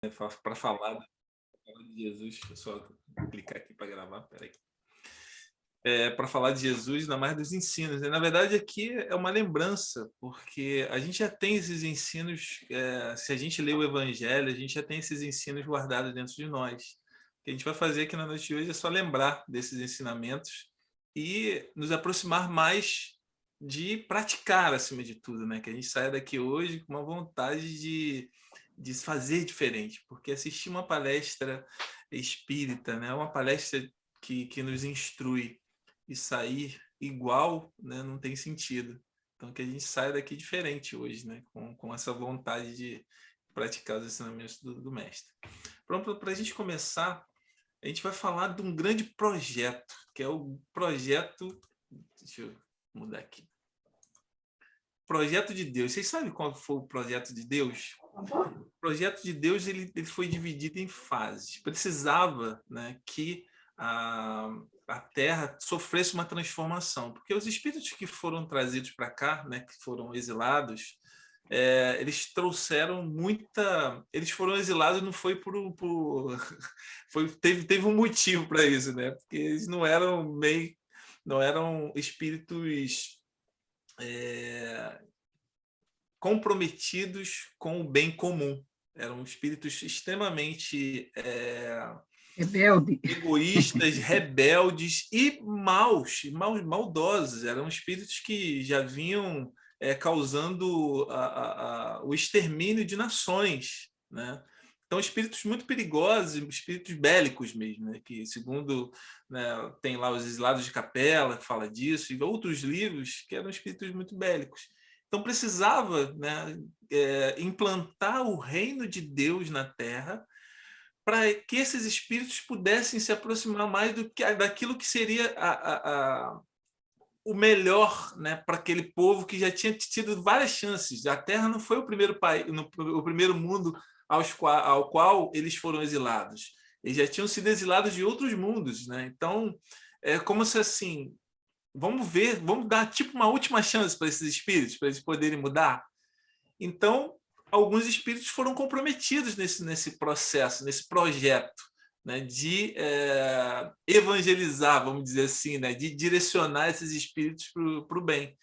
Para falar de Jesus, deixa eu só clicar aqui para gravar, peraí. Para falar de Jesus, ainda mais dos ensinos. Na verdade, aqui é uma lembrança, porque a gente já tem esses ensinos, se a gente lê o Evangelho, a gente já tem esses ensinos guardados dentro de nós. O que a gente vai fazer aqui na noite de hoje é só lembrar desses ensinamentos e nos aproximar mais de praticar, acima de tudo, né? Que a gente saia daqui hoje com uma vontade de fazer diferente, porque assistir uma palestra espírita, né? Uma palestra que nos instrui e sair igual, né, não tem sentido. Então, que a gente saia daqui diferente hoje, né, com essa vontade de praticar os ensinamentos do mestre. Pronto, para a gente começar, a gente vai falar de um grande projeto, que é o projeto... Deixa eu mudar aqui. Projeto de Deus. Vocês sabem qual foi o projeto de Deus? O projeto de Deus ele foi dividido em fases. Precisava, né, que a Terra sofresse uma transformação, porque os espíritos que foram trazidos para cá, né, que foram exilados, eles trouxeram muita... Eles foram exilados, não foi teve um motivo para isso, né? Porque eles não eram espíritos comprometidos com o bem comum. Eram espíritos extremamente rebelde, egoístas, rebeldes e maldosos. Eram espíritos que já vinham causando o extermínio de nações, né? Então, espíritos muito perigosos, espíritos bélicos mesmo, né? Que, segundo, né, tem lá os Exilados de Capela, que fala disso, e outros livros que eram espíritos muito bélicos. Então, precisava, né, implantar o reino de Deus na Terra, para que esses espíritos pudessem se aproximar mais daquilo que seria o melhor, né, para aquele povo que já tinha tido várias chances. A Terra não foi o primeiro país, o primeiro mundo ao qual eles foram exilados. Eles já tinham sido exilados de outros mundos, né? Então, é como se assim, vamos dar tipo uma última chance para esses espíritos, para eles poderem mudar. Então, alguns espíritos foram comprometidos nesse processo, nesse projeto, né, de evangelizar, vamos dizer assim, né, de direcionar esses espíritos para o bem.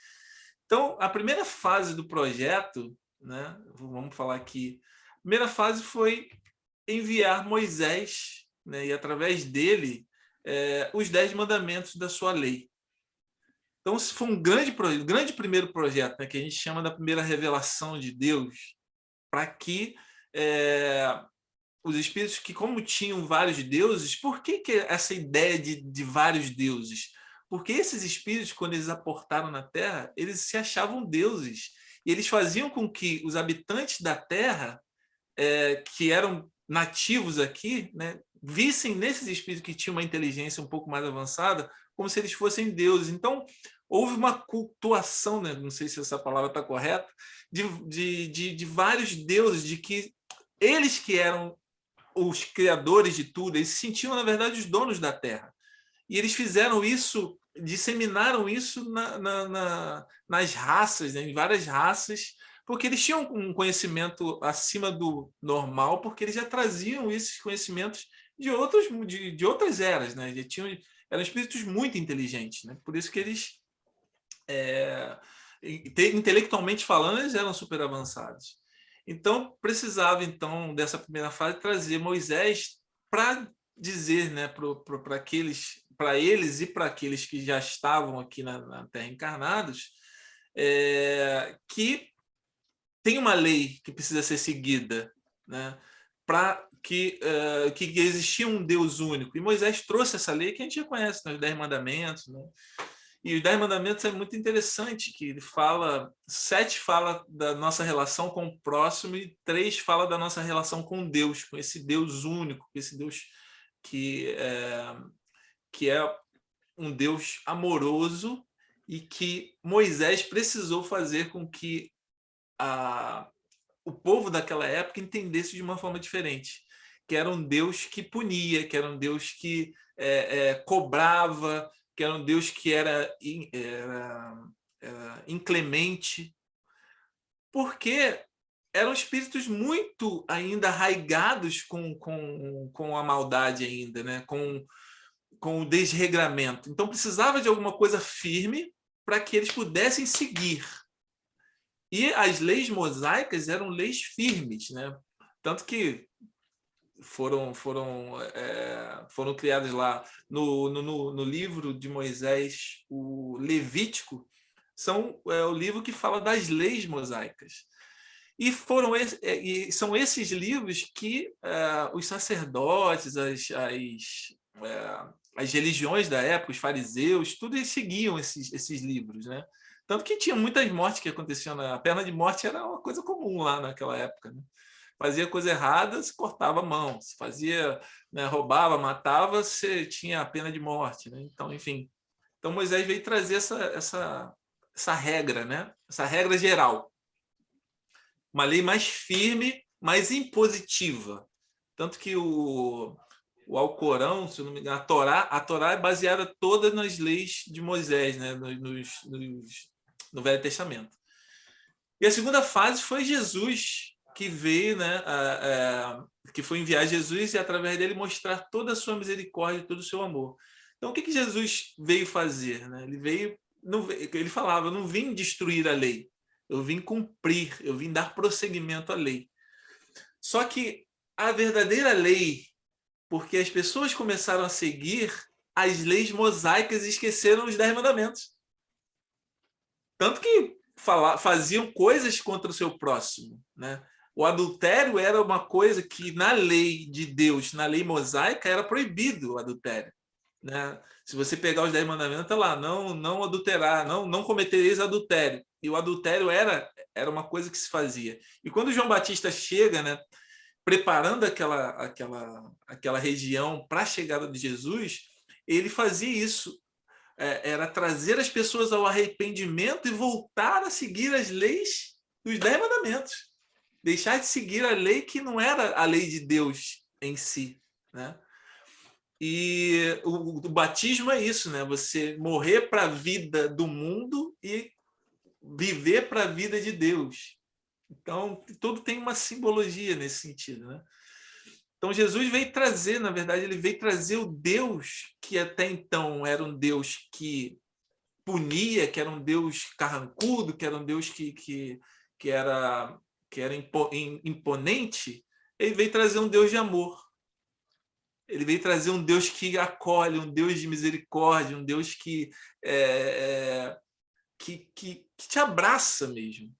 Então, a primeira fase do projeto, né, vamos falar aqui, a primeira fase foi enviar Moisés, né, e através dele, os 10 mandamentos da sua lei. Então, se foi um grande primeiro projeto, né, que a gente chama da primeira revelação de Deus, para que os espíritos que, como tinham vários deuses, por que essa ideia de vários deuses? Porque esses espíritos, quando eles aportaram na Terra, eles se achavam deuses. E eles faziam com que os habitantes da Terra, que eram nativos aqui, né, vissem nesses espíritos que tinham uma inteligência um pouco mais avançada, como se eles fossem deuses. Então, houve uma cultuação, né, não sei se essa palavra está correta, de vários deuses, de que eles que eram os criadores de tudo, eles se sentiam, na verdade, os donos da Terra. E eles fizeram isso, disseminaram isso nas raças, né, em várias raças, porque eles tinham um conhecimento acima do normal, porque eles já traziam esses conhecimentos de outras eras, né? Eram espíritos muito inteligentes, né? Por isso que eles, intelectualmente falando, eles eram super avançados. Então, precisava, então, dessa primeira fase, trazer Moisés para dizer, né, para eles e para aqueles que já estavam aqui na Terra encarnados, que tem uma lei que precisa ser seguida, né, para que existia um Deus único. E Moisés trouxe essa lei que a gente já conhece, né, os 10 mandamentos, né? E os 10 mandamentos é muito interessante, que ele fala, 7 fala da nossa relação com o próximo e 3 fala da nossa relação com Deus, com esse Deus único, esse Deus que é um Deus amoroso e que Moisés precisou fazer com que o povo daquela época entendesse de uma forma diferente, que era um Deus que punia, que era um Deus que cobrava, que era um Deus que era inclemente, porque eram espíritos muito ainda arraigados com a maldade ainda, né? Com o desregramento. Então precisava de alguma coisa firme para que eles pudessem seguir. E as leis mosaicas eram leis firmes, né? Tanto que foram criadas lá no livro de Moisés, o Levítico, é o livro que fala das leis mosaicas. E são esses livros que os sacerdotes, as religiões da época, os fariseus, tudo eles seguiam esses livros, né? Tanto que tinha muitas mortes que aconteciam. A pena de morte era uma coisa comum lá naquela época, né? Fazia coisa errada, se cortava a mão. Se fazia, né, roubava, matava, você tinha a pena de morte, né? Então, enfim. Então Moisés veio trazer essa regra, né? Essa regra geral. Uma lei mais firme, mais impositiva. Tanto que o Alcorão, se eu não me engano, a Torá é baseada toda nas leis de Moisés, né? No Velho Testamento. E a segunda fase foi Jesus, que veio, né? Que foi enviar Jesus e, através dele, mostrar toda a sua misericórdia, todo o seu amor. Então, o que Jesus veio fazer? Né? Ele falava, eu não vim destruir a lei, eu vim cumprir, eu vim dar prosseguimento à lei. Só que a verdadeira lei, porque as pessoas começaram a seguir as leis mosaicas e esqueceram os 10 mandamentos. Tanto que faziam coisas contra o seu próximo, né? O adultério era uma coisa que na lei de Deus, na lei mosaica, era proibido o adultério, né? Se você pegar os 10 mandamentos, está lá, não adulterar, não cometereis adultério. E o adultério era uma coisa que se fazia. E quando João Batista chega, né, preparando aquela região para a chegada de Jesus, ele fazia isso. Era trazer as pessoas ao arrependimento e voltar a seguir as leis dos 10 mandamentos. Deixar de seguir a lei que não era a lei de Deus em si, né? E o batismo é isso, né? Você morrer para a vida do mundo e viver para a vida de Deus. Então, tudo tem uma simbologia nesse sentido, né? Então, Jesus veio trazer, na verdade, ele veio trazer o Deus que até então era um Deus que punia, que era um Deus carrancudo, que era um Deus que era imponente. Ele veio trazer um Deus de amor. Ele veio trazer um Deus que acolhe, um Deus de misericórdia, um Deus que te abraça mesmo.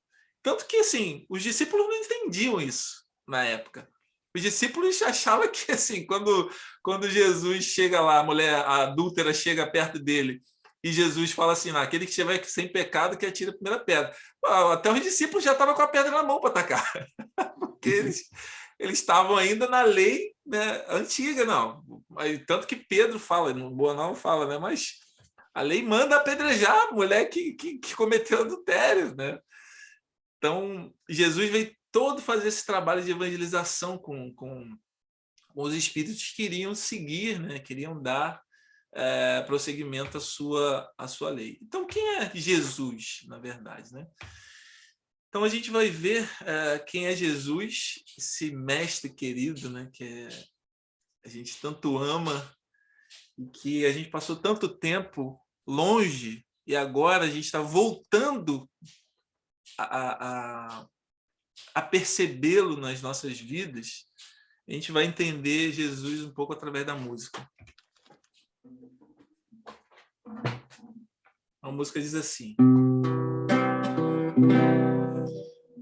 Tanto que, assim, os discípulos não entendiam isso na época. Os discípulos achavam que, assim, quando Jesus chega lá, a mulher a adúltera chega perto dele, e Jesus fala assim, aquele que estiver sem pecado que atira a primeira pedra. Até os discípulos já estavam com a pedra na mão para atacar. Porque eles estavam ainda na lei, né, antiga, não. Tanto que Pedro fala, no Boa fala, né? Mas a lei manda apedrejar a mulher que cometeu adultério, né? Então, Jesus veio todo fazer esse trabalho de evangelização com os espíritos que queriam seguir, né? Queriam dar prosseguimento à sua lei. Então, quem é Jesus, na verdade, né? Então, a gente vai ver quem é Jesus, esse mestre querido, né? Que a gente tanto ama e que a gente passou tanto tempo longe e agora a gente está voltando a percebê-lo nas nossas vidas. A gente vai entender Jesus um pouco através da música. A música diz assim: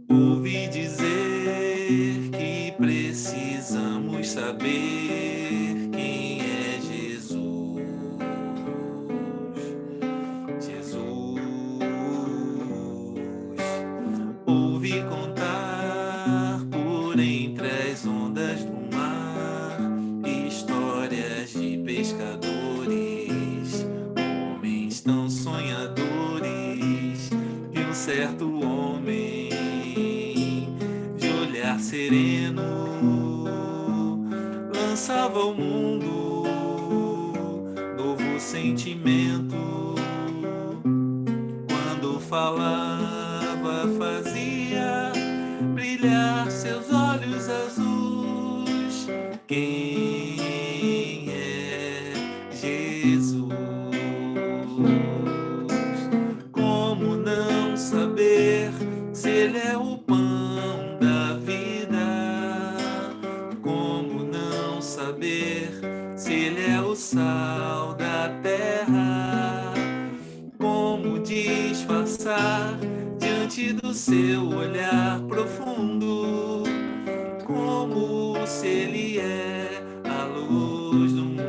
ouvi dizer que precisamos saber quem é Jesus. Jesus. Ouvi contar por entre as ondas do mar histórias de pescadores, homens tão sonhadores, e um certo homem de olhar sereno lançava ao mundo novo sentimento. Quando falava, fazia brilhar quem é Jesus. Como não saber se Ele é o pão da vida? Como não saber se Ele é o sal da terra? Como disfarçar diante do seu olhar profundo? Como se Ele é a luz do mundo?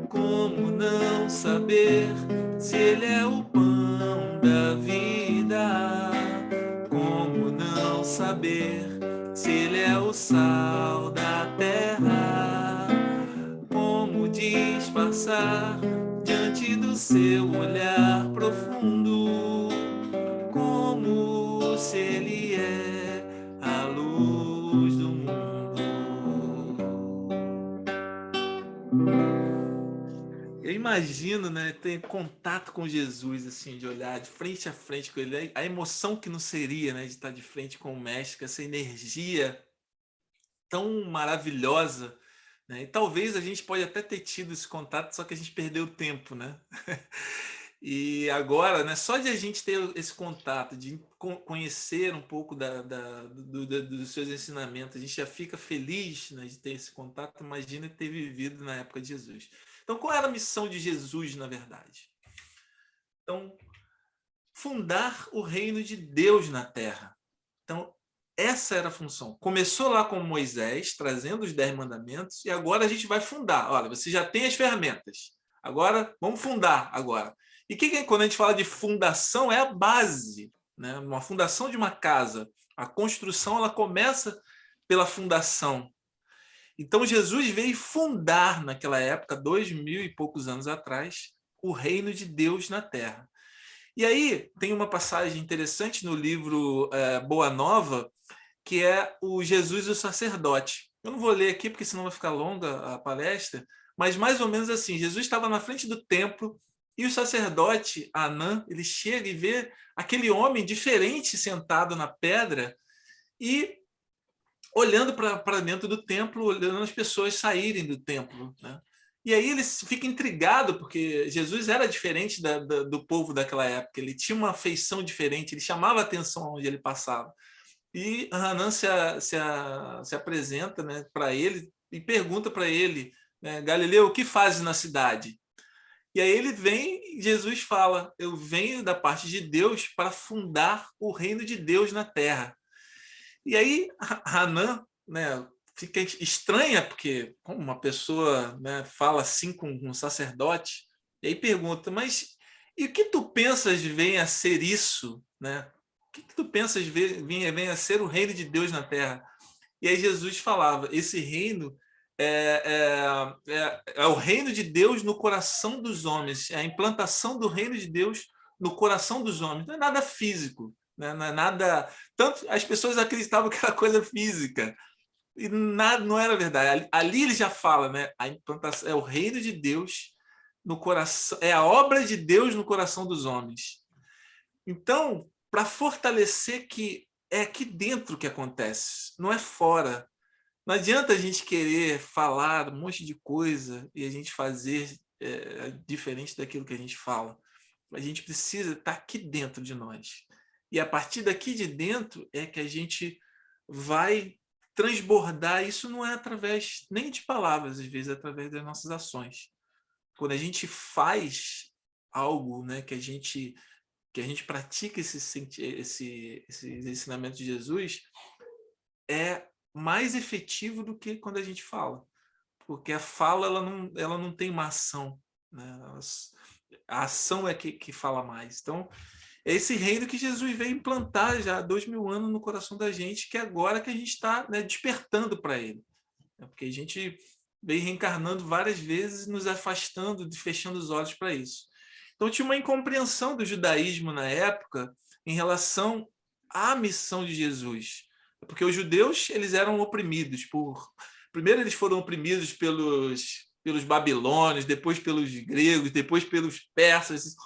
Como não saber se Ele é o pão da vida? Como não saber se Ele é o sal da terra? Como disfarçar diante do seu olhar profundo? Como se Ele é a luz do mundo? Eu imagino, né, ter contato com Jesus, assim, de olhar de frente a frente com ele, a emoção que não seria, né, de estar de frente com o mestre, essa energia tão maravilhosa, né? E talvez a gente pode até ter tido esse contato, só que a gente perdeu o tempo, né? E agora, né, só de a gente ter esse contato, de conhecer um pouco dos seus ensinamentos, a gente já fica feliz, né, de ter esse contato. Imagina ter vivido na época de Jesus. Então, qual era a missão de Jesus, na verdade? Então, fundar o reino de Deus na Terra. Então, essa era a função. Começou lá com Moisés, trazendo os 10 mandamentos, e agora a gente vai fundar. Olha, você já tem as ferramentas. Agora, vamos fundar agora. E quando a gente fala de fundação, é a base, né? Uma fundação de uma casa. A construção, ela começa pela fundação. Então, Jesus veio fundar, naquela época, 2000 e poucos anos atrás, o reino de Deus na Terra. E aí, tem uma passagem interessante no livro Boa Nova, que é o Jesus e o sacerdote. Eu não vou ler aqui, porque senão vai ficar longa a palestra, mas mais ou menos assim, Jesus estava na frente do templo e o sacerdote, Anã, ele chega e vê aquele homem diferente sentado na pedra e olhando para dentro do templo, olhando as pessoas saírem do templo, né? E aí ele fica intrigado, porque Jesus era diferente do povo daquela época, ele tinha uma feição diferente, ele chamava a atenção onde ele passava. E Hanan se apresenta, né, para ele e pergunta para ele, né, Galileu, o que fazes na cidade? E aí ele vem e Jesus fala, eu venho da parte de Deus para fundar o reino de Deus na terra. E aí Hanan, né, fica estranha, porque como uma pessoa, né, fala assim com um sacerdote, e aí pergunta, mas e o que tu pensas vem a ser isso, né? O que tu pensas vem a ser o reino de Deus na terra? E aí Jesus falava, esse reino é o reino de Deus no coração dos homens, é a implantação do reino de Deus no coração dos homens. Não é nada físico, né? Não é nada... Tanto as pessoas acreditavam que era coisa física, e nada, não era verdade. Ali ele já fala, né? A implantação é o reino de Deus no coração, é a obra de Deus no coração dos homens. Então, para fortalecer que é aqui dentro que acontece, não é fora. Não adianta a gente querer falar um monte de coisa e a gente fazer diferente daquilo que a gente fala. A gente precisa estar aqui dentro de nós. E a partir daqui de dentro é que a gente vai transbordar. Isso não é através nem de palavras, às vezes é através das nossas ações. Quando a gente faz algo, né, que a gente pratica esse ensinamento de Jesus, é mais efetivo do que quando a gente fala. Porque a fala ela não tem uma ação, né? A ação é que fala mais. Então, é esse reino que Jesus veio implantar já há 2000 anos no coração da gente, que é agora que a gente está, né, despertando para ele. Porque a gente veio reencarnando várias vezes, nos afastando, fechando os olhos para isso. Então, tinha uma incompreensão do judaísmo na época em relação à missão de Jesus. Porque os judeus eles eram oprimidos primeiro eles foram oprimidos pelos babilônios, depois pelos gregos, depois pelos persas.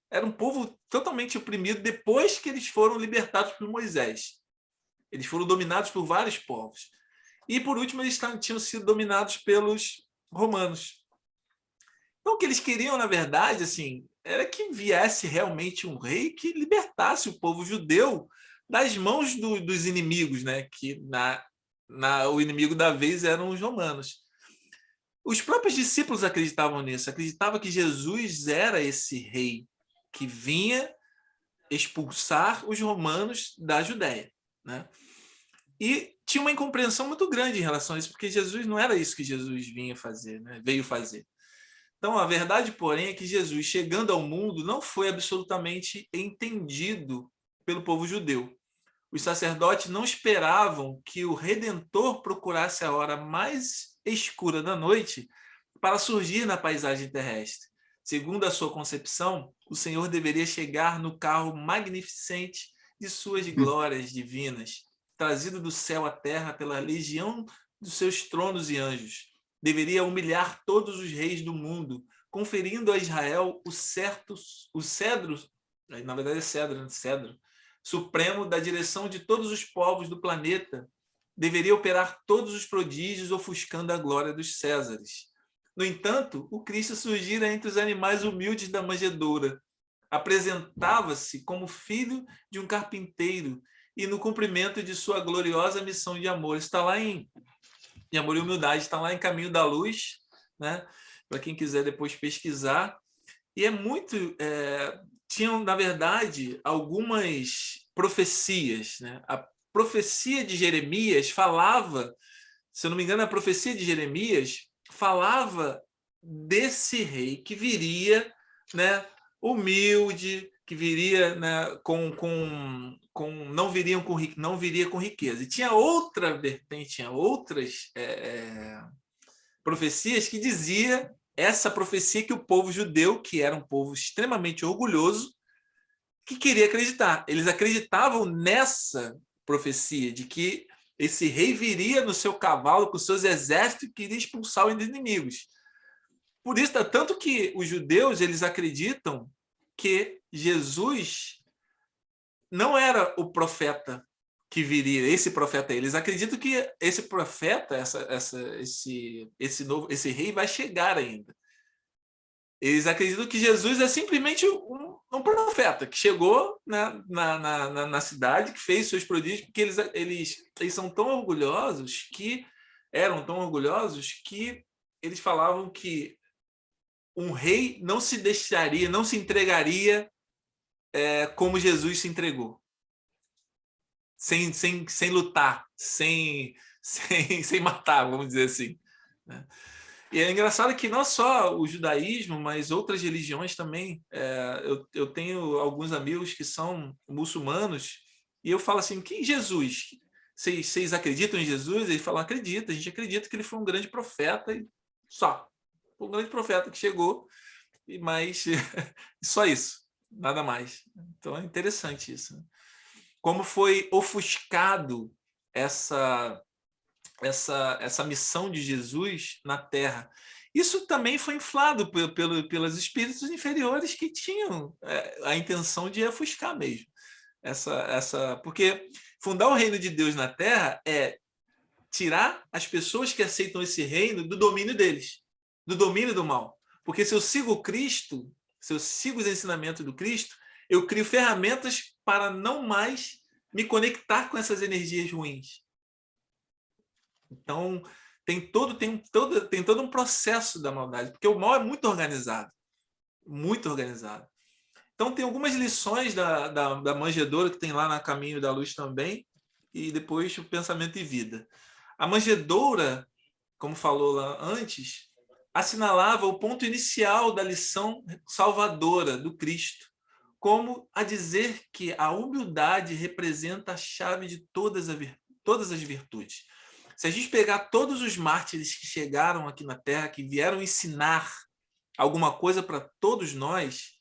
Era um povo totalmente oprimido depois que eles foram libertados por Moisés. Eles foram dominados por vários povos. E, por último, eles tinham sido dominados pelos romanos. Então, o que eles queriam, na verdade, assim, era que viesse realmente um rei que libertasse o povo judeu das mãos dos inimigos, né? Que o inimigo da vez eram os romanos. Os próprios discípulos acreditavam nisso, acreditavam que Jesus era esse rei que vinha expulsar os romanos da Judéia, né? E tinha uma incompreensão muito grande em relação a isso, porque Jesus não era isso que Jesus vinha fazer, né? Veio fazer. Então, a verdade, porém, é que Jesus, chegando ao mundo, não foi absolutamente entendido pelo povo judeu. Os sacerdotes não esperavam que o Redentor procurasse a hora mais escura da noite para surgir na paisagem terrestre. Segundo a sua concepção, o Senhor deveria chegar no carro magnificente de suas glórias divinas, trazido do céu à terra pela legião dos seus tronos e anjos. Deveria humilhar todos os reis do mundo, conferindo a Israel o cedro, na verdade é cedro, supremo da direção de todos os povos do planeta. Deveria operar todos os prodígios, ofuscando a glória dos Césares. No entanto, o Cristo surgira entre os animais humildes da manjedoura. Apresentava-se como filho de um carpinteiro e no cumprimento de sua gloriosa missão de amor. Está lá em Amor e Humildade, está lá em Caminho da Luz, né? Para quem quiser depois pesquisar. E é muito... tinham, na verdade, algumas profecias, né? A profecia de Jeremias falava, se eu não me engano, a profecia de Jeremias falava desse rei que viria, né, humilde, que viria, né, não viria com riqueza. E tinha outra vertente, tinha outras profecias que dizia essa profecia que o povo judeu, que era um povo extremamente orgulhoso, que queria acreditar. Eles acreditavam nessa profecia de que esse rei viria no seu cavalo com seus exércitos e queria expulsar os inimigos. Por isso, tanto que os judeus eles acreditam que Jesus não era o profeta que viria, esse profeta. Eles acreditam que esse profeta, esse rei vai chegar ainda. Eles acreditam que Jesus é simplesmente um profeta que chegou na cidade, que fez seus prodígios, porque eles são tão orgulhosos eram tão orgulhosos que eles falavam que um rei não se deixaria, não se entregaria como Jesus se entregou. Sem lutar, sem matar, vamos dizer assim, né? E é engraçado que não só o judaísmo, mas outras religiões também. Eu tenho alguns amigos que são muçulmanos e eu falo assim, quem Jesus? Vocês acreditam em Jesus? Eles falam, acredita, a gente acredita que ele foi um grande profeta e só. Um grande profeta que chegou, mas só isso, nada mais. Então é interessante isso, né? Como foi ofuscado essa missão de Jesus na Terra. Isso também foi inflado pelos espíritos inferiores que tinham a intenção de ofuscar mesmo. Porque fundar o reino de Deus na Terra é tirar as pessoas que aceitam esse reino do domínio deles, do domínio do mal. Porque se eu sigo Cristo, se eu sigo os ensinamentos do Cristo, eu crio ferramentas para não mais me conectar com essas energias ruins. Então, tem todo um processo da maldade, porque o mal é muito organizado. Muito organizado. Então, tem algumas lições da manjedoura que tem lá na Caminho da Luz também, e depois o Pensamento e Vida. A manjedoura, como falou lá antes, assinalava o ponto inicial da lição salvadora do Cristo, como a dizer que a humildade representa a chave de todas as virtudes. Se a gente pegar todos os mártires que chegaram aqui na Terra, que vieram ensinar alguma coisa para todos nós,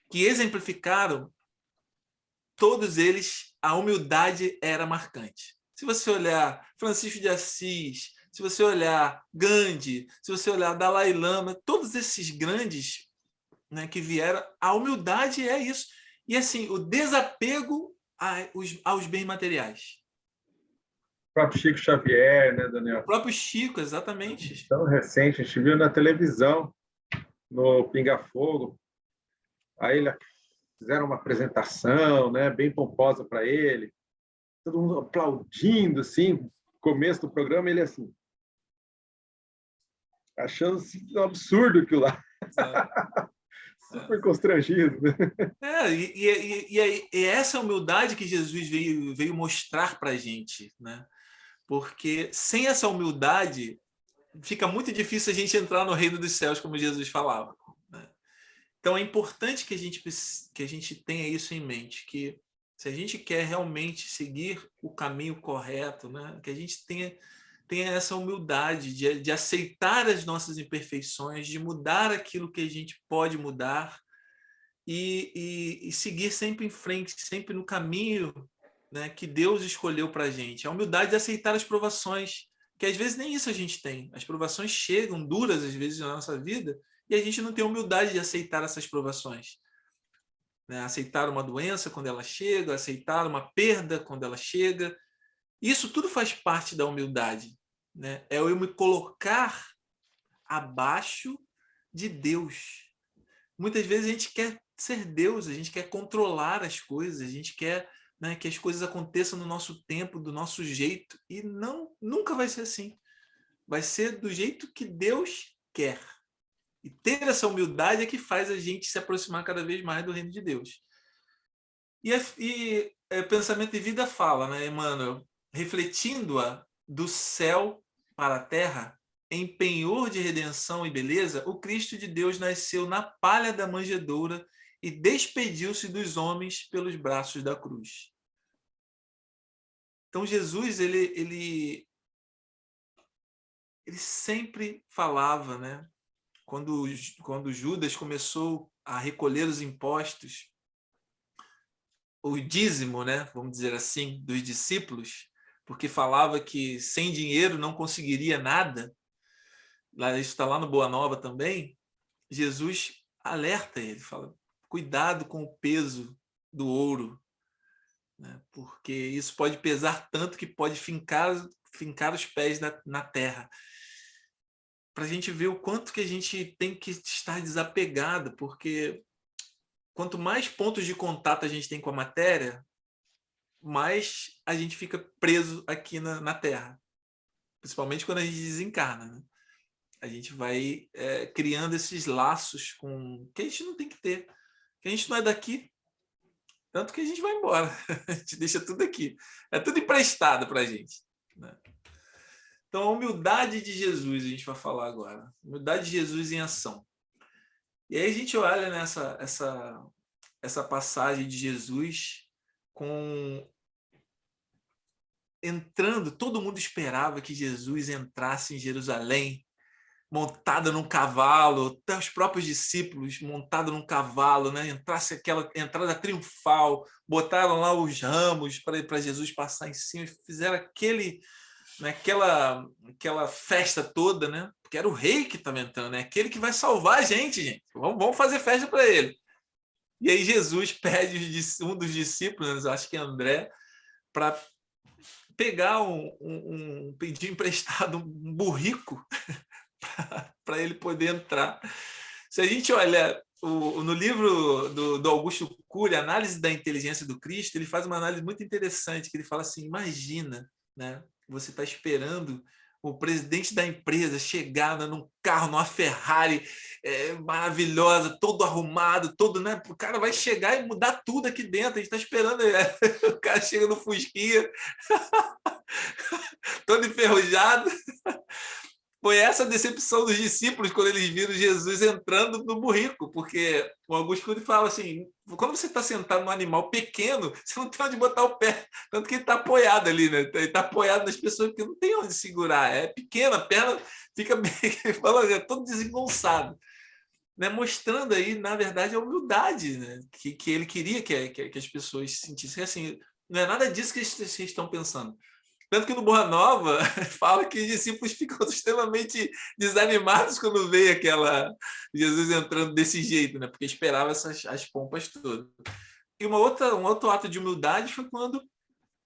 que exemplificaram, todos eles, a humildade era marcante. Se você olhar Francisco de Assis, se você olhar Gandhi, se você olhar Dalai Lama, todos esses grandes, né, que vieram, a humildade é isso. E assim, o desapego aos bens materiais. próprio Chico Xavier, né, O Daniel? próprio Chico, exatamente. Tão recente, a gente viu na televisão, no Pinga Fogo. Aí fizeram uma apresentação, né, bem pomposa para ele, todo mundo aplaudindo, assim, começo do programa, ele assim, achando um absurdo aquilo lá. Super constrangido. Né? E essa humildade que Jesus veio mostrar para a gente, né? Porque sem essa humildade fica muito difícil a gente entrar no reino dos céus, como Jesus falava. Né? Então é importante que a gente tenha isso em mente, que se a gente quer realmente seguir o caminho correto, né? Que a gente tenha essa humildade de aceitar as nossas imperfeições, de mudar aquilo que a gente pode mudar e seguir sempre em frente, sempre no caminho, né, que Deus escolheu para a gente. A humildade de aceitar as provações, que às vezes nem isso a gente tem. As provações chegam duras às vezes na nossa vida e a gente não tem humildade de aceitar essas provações. Né? Aceitar uma doença quando ela chega, aceitar uma perda quando ela chega. Isso tudo faz parte da humildade. Né? É eu me colocar abaixo de Deus. Muitas vezes a gente quer ser Deus, a gente quer controlar as coisas, a gente quer, né, que as coisas aconteçam no nosso tempo, do nosso jeito, e nunca vai ser assim. Vai ser do jeito que Deus quer. E ter essa humildade é que faz a gente se aproximar cada vez mais do reino de Deus. E Pensamento e Vida fala, né, Emmanuel, refletindo-a do céu para a terra, em penhor de redenção e beleza, o Cristo de Deus nasceu na palha da manjedoura e despediu-se dos homens pelos braços da cruz. Então Jesus, ele sempre falava, né? Quando Judas começou a recolher os impostos, o dízimo, né? Vamos dizer assim, dos discípulos, porque falava que sem dinheiro não conseguiria nada. Isso está lá no Boa Nova também. Jesus alerta ele, fala, cuidado com o peso do ouro, né? Porque isso pode pesar tanto que pode fincar os pés na terra. Para a gente ver o quanto que a gente tem que estar desapegado, porque quanto mais pontos de contato a gente tem com a matéria, mais a gente fica preso aqui na terra, principalmente quando a gente desencarna, né? A gente vai criando esses laços que a gente não tem que ter, que a gente não é daqui, tanto que a gente vai embora, a gente deixa tudo aqui, é tudo emprestado para a gente, né? Então a humildade de Jesus a gente vai falar agora, humildade de Jesus em ação. E aí a gente olha nessa essa passagem de Jesus entrando, todo mundo esperava que Jesus entrasse em Jerusalém montado num cavalo, até os próprios discípulos montados num cavalo, né? Entrasse aquela entrada triunfal, botaram lá os ramos para Jesus passar em cima e fizeram aquela festa toda, né? Porque era o rei que estava entrando, né? Aquele que vai salvar a gente. Vamos fazer festa para ele. E aí Jesus pede um dos discípulos, acho que é André, para pegar pedir emprestado um burrico para ele poder entrar. Se a gente olha no livro do Augusto Cury, Análise da Inteligência do Cristo, ele faz uma análise muito interessante, que ele fala assim, imagina, né, você está esperando o presidente da empresa chegar num carro, numa Ferrari maravilhosa, todo arrumado, todo, né? O cara vai chegar e mudar tudo aqui dentro, a gente está esperando, o cara chega no Fusquinha, todo enferrujado. Foi essa a decepção dos discípulos quando eles viram Jesus entrando no burrico, porque o Augusto Cury fala assim, quando você está sentado num animal pequeno, você não tem onde botar o pé, tanto que ele está apoiado ali, né? Ele está apoiado nas pessoas, porque não tem onde segurar, é pequeno, a perna fica bem, é todo desengonçado, né? Mostrando aí, na verdade, a humildade, né? que ele queria que as pessoas sentissem. Assim, não é nada disso que vocês estão pensando. Tanto que no Boa Nova fala que os discípulos ficam extremamente desanimados quando vê Jesus entrando desse jeito, né? Porque esperava as pompas todas. E um outro ato de humildade foi quando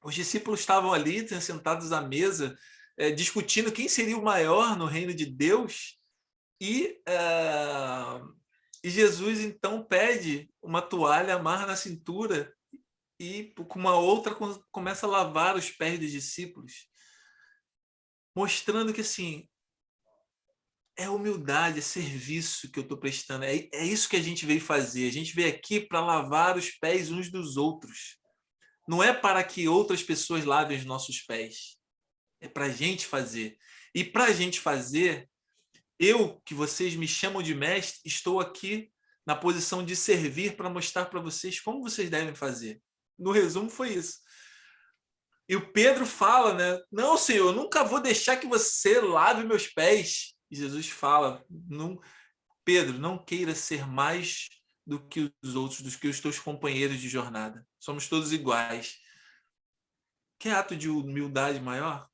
Os discípulos estavam ali, sentados à mesa, discutindo quem seria o maior no reino de Deus, e Jesus, então, pede uma toalha, amarra na cintura e, com uma outra, começa a lavar os pés dos discípulos, mostrando que, assim, é humildade, é serviço que eu estou prestando. É isso que a gente veio fazer. A gente veio aqui para lavar os pés uns dos outros. Não é para que outras pessoas lavem os nossos pés. É para a gente fazer. E para a gente fazer, eu, que vocês me chamam de mestre, estou aqui na posição de servir para mostrar para vocês como vocês devem fazer. No resumo, foi isso. E o Pedro fala, né? Não, Senhor, eu nunca vou deixar que você lave meus pés. E Jesus fala, não, Pedro, não queira ser mais do que os outros, do que os teus companheiros de jornada. Somos todos iguais. Quer ato de humildade maior?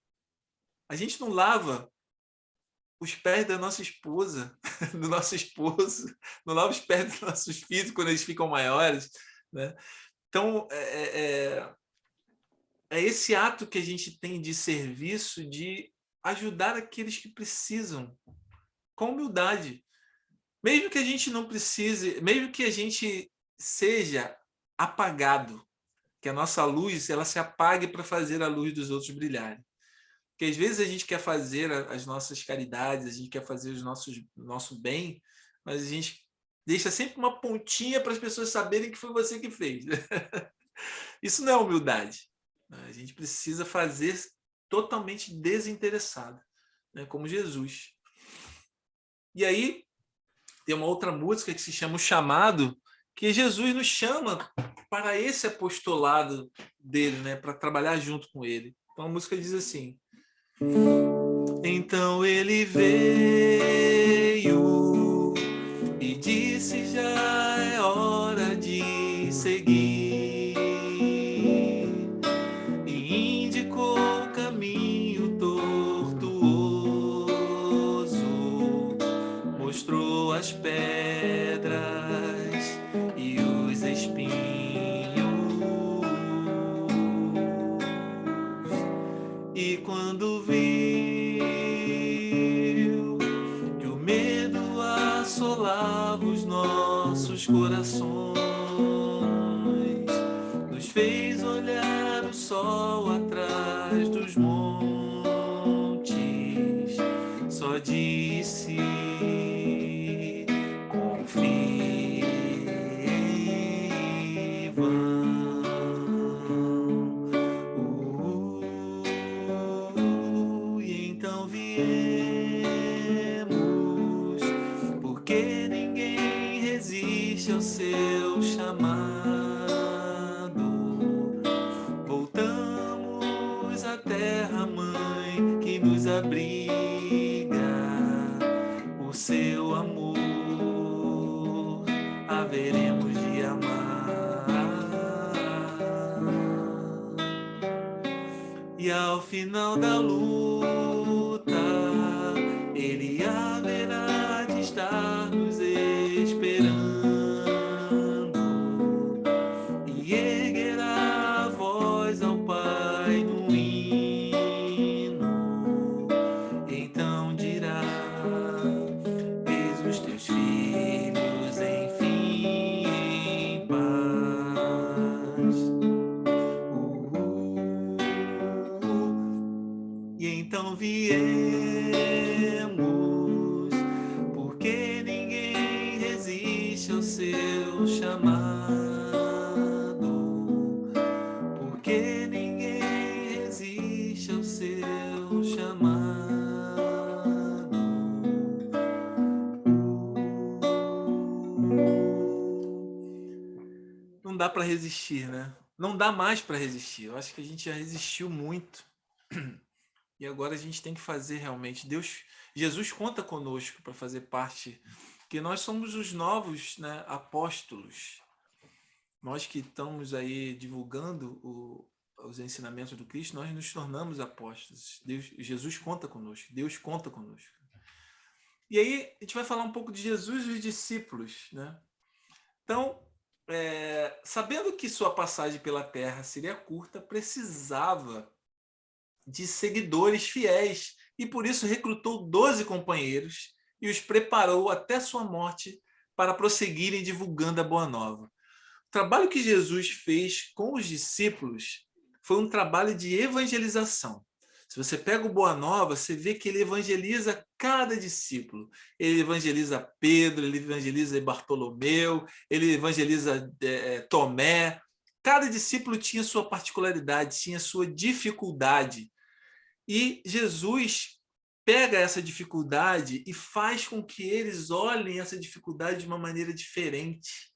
A gente não lava os pés da nossa esposa, do nosso esposo, não lava os pés dos nossos filhos quando eles ficam maiores, né? Então, é esse ato que a gente tem de serviço, de ajudar aqueles que precisam, com humildade. Mesmo que a gente não precise, mesmo que a gente seja apagado, que a nossa luz ela se apague para fazer a luz dos outros brilharem. Porque às vezes a gente quer fazer as nossas caridades, a gente quer fazer nosso bem, mas a gente deixa sempre uma pontinha para as pessoas saberem que foi você que fez. Isso não é humildade. A gente precisa fazer totalmente desinteressado, né? Como Jesus. E aí tem uma outra música que se chama O Chamado, que Jesus nos chama para esse apostolado dele, né? Para trabalhar junto com ele. Então a música diz assim: então ele veio e disse, já é hora de seguir, e indicou o caminho tortuoso, mostrou as pedras e os espinhos, e quando viu que o medo assolava os nossos corações, nos fez olhar o sol atrás dos montes, só disse: confie, vão. E então viemos, porque ninguém resiste ao seu chamado. Voltamos à terra-mãe que nos abriga, o seu amor haveremos de amar. E ao final da luta, ele haverá de estar nos esperando, e erguerá a voz ao Pai no hino. Então dirá: eis os teus filhos, enfim, em paz. E então viemos, porque ninguém resiste ao seu chamado, porque ninguém resiste ao seu chamado. Não dá para resistir, né? Não dá mais para resistir. Eu acho que a gente já resistiu muito. E agora a gente tem que fazer realmente. Jesus conta conosco para fazer parte, que nós somos os novos, né, apóstolos. Nós que estamos aí divulgando os ensinamentos do Cristo, nós nos tornamos apóstolos. Jesus conta conosco, Deus conta conosco. E aí a gente vai falar um pouco de Jesus e os discípulos, né? Então, sabendo que sua passagem pela terra seria curta, precisava de seguidores fiéis e por isso recrutou 12 companheiros e os preparou até sua morte para prosseguirem divulgando a Boa Nova. O trabalho que Jesus fez com os discípulos foi um trabalho de evangelização. Se você pega o Boa Nova, você vê que ele evangeliza cada discípulo. Ele evangeliza Pedro, ele evangeliza Bartolomeu, ele evangeliza Tomé. Cada discípulo tinha sua particularidade, tinha sua dificuldade. E Jesus pega essa dificuldade e faz com que eles olhem essa dificuldade de uma maneira diferente.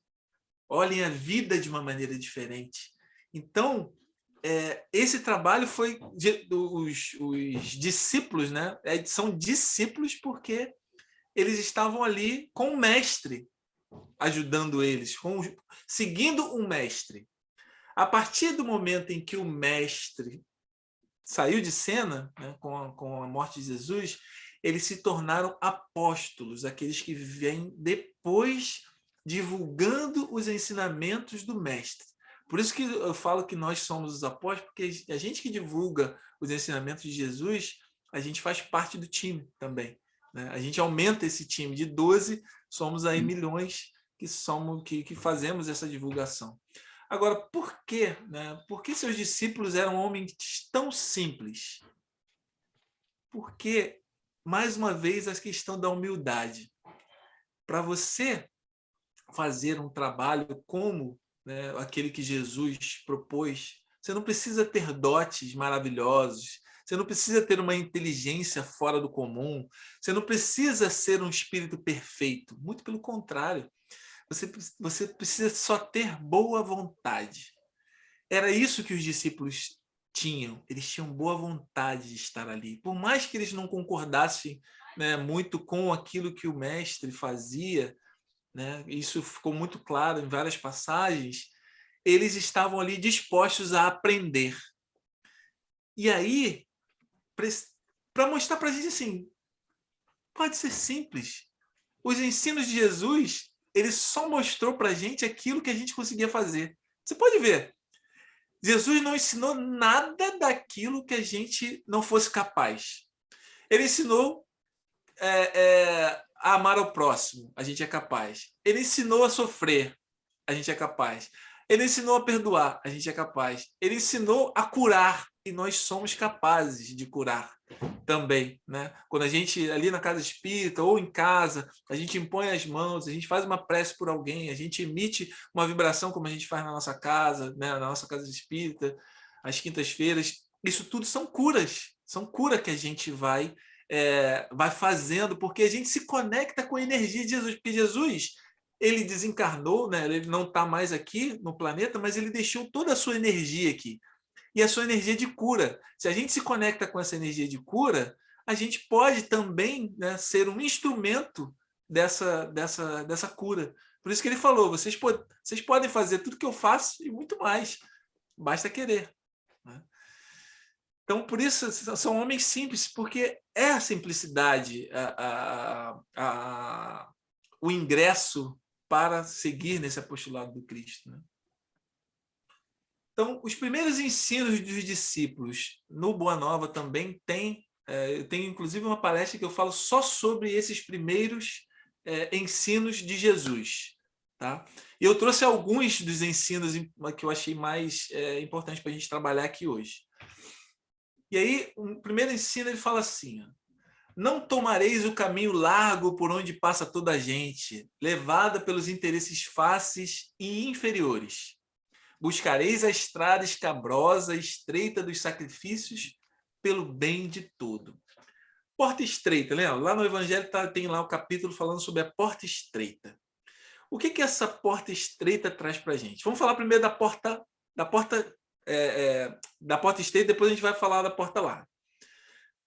Olhem a vida de uma maneira diferente. Então, esse trabalho foi os discípulos, né? São discípulos porque eles estavam ali com o mestre, ajudando eles, seguindo um mestre. A partir do momento em que o mestre saiu de cena, né, com a morte de Jesus, eles se tornaram apóstolos, aqueles que vêm depois divulgando os ensinamentos do mestre. Por isso que eu falo que nós somos os apóstolos, porque a gente que divulga os ensinamentos de Jesus, a gente faz parte do time também, né? A gente aumenta esse time de 12, somos aí milhões que fazemos essa divulgação. Agora, por quê, né? Por que seus discípulos eram homens tão simples? Porque, mais uma vez, a questão da humildade. Para você fazer um trabalho como, né, aquele que Jesus propôs, você não precisa ter dotes maravilhosos, você não precisa ter uma inteligência fora do comum, você não precisa ser um espírito perfeito, muito pelo contrário. Você precisa só ter boa vontade. Era isso que os discípulos tinham. Eles tinham boa vontade de estar ali. Por mais que eles não concordassem, né, muito com aquilo que o mestre fazia, né, isso ficou muito claro em várias passagens, eles estavam ali dispostos a aprender. E aí, para mostrar para a gente assim, pode ser simples. Os ensinos de Jesus, ele só mostrou para a gente aquilo que a gente conseguia fazer. Você pode ver, Jesus não ensinou nada daquilo que a gente não fosse capaz. Ele ensinou a amar ao próximo, a gente é capaz. Ele ensinou a sofrer, a gente é capaz. Ele ensinou a perdoar, a gente é capaz. Ele ensinou a curar, e nós somos capazes de curar também, né? Quando a gente, ali na casa espírita ou em casa, a gente impõe as mãos, a gente faz uma prece por alguém, a gente emite uma vibração como a gente faz na nossa casa, né? Na nossa casa espírita, às quintas-feiras, isso tudo são cura que a gente vai fazendo, porque a gente se conecta com a energia de Jesus, porque Jesus, ele desencarnou, né? Ele não está mais aqui no planeta, mas ele deixou toda a sua energia aqui. E a sua energia de cura. Se a gente se conecta com essa energia de cura, a gente pode também, né, ser um instrumento dessa cura. Por isso que ele falou, vocês podem fazer tudo que eu faço e muito mais. Basta querer. Né? Então, por isso, são homens simples, porque é a simplicidade, o ingresso para seguir nesse apostolado do Cristo. Né? Então, os primeiros ensinos dos discípulos no Boa Nova também tem, eu tenho inclusive uma palestra que eu falo só sobre esses primeiros ensinos de Jesus. Tá? E eu trouxe alguns dos ensinos que eu achei mais importantes para a gente trabalhar aqui hoje. E aí, o primeiro ensino, ele fala assim, ó, não tomareis o caminho largo por onde passa toda a gente, levada pelos interesses fáceis e inferiores. Buscareis a estrada escabrosa, estreita dos sacrifícios, pelo bem de todo. Porta estreita, lembra? Lá no Evangelho tem lá o capítulo falando sobre a porta estreita. O que essa porta estreita traz para a gente? Vamos falar primeiro da porta estreita, depois a gente vai falar da porta larga.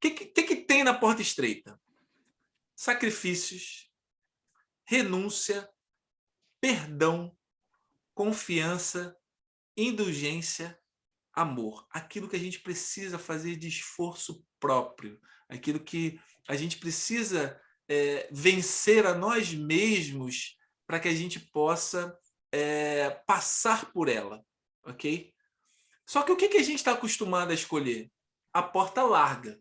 O que tem na porta estreita? Sacrifícios, renúncia, perdão, confiança, indulgência, amor. Aquilo que a gente precisa fazer de esforço próprio, aquilo que a gente precisa vencer a nós mesmos para que a gente possa passar por ela, ok? Só que o que a gente está acostumado a escolher? A porta larga.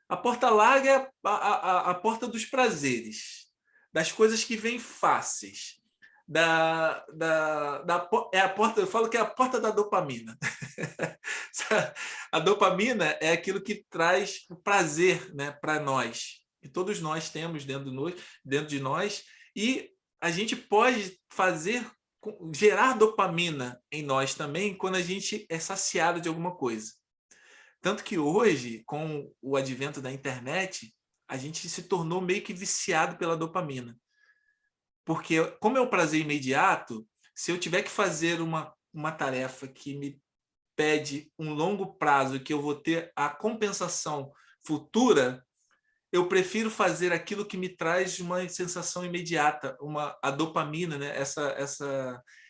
A porta larga é a porta dos prazeres, das coisas que vêm fáceis. É a porta, eu falo que é a porta da dopamina. A dopamina é aquilo que traz o prazer, né, para nós. E todos nós temos dentro de nós. E a gente pode gerar dopamina em nós também quando a gente é saciado de alguma coisa. Tanto que hoje, com o advento da internet, a gente se tornou meio que viciado pela dopamina. Porque, como é o prazer imediato, se eu tiver que fazer uma tarefa que me pede um longo prazo, que eu vou ter a compensação futura, eu prefiro fazer aquilo que me traz uma sensação imediata, a dopamina, né?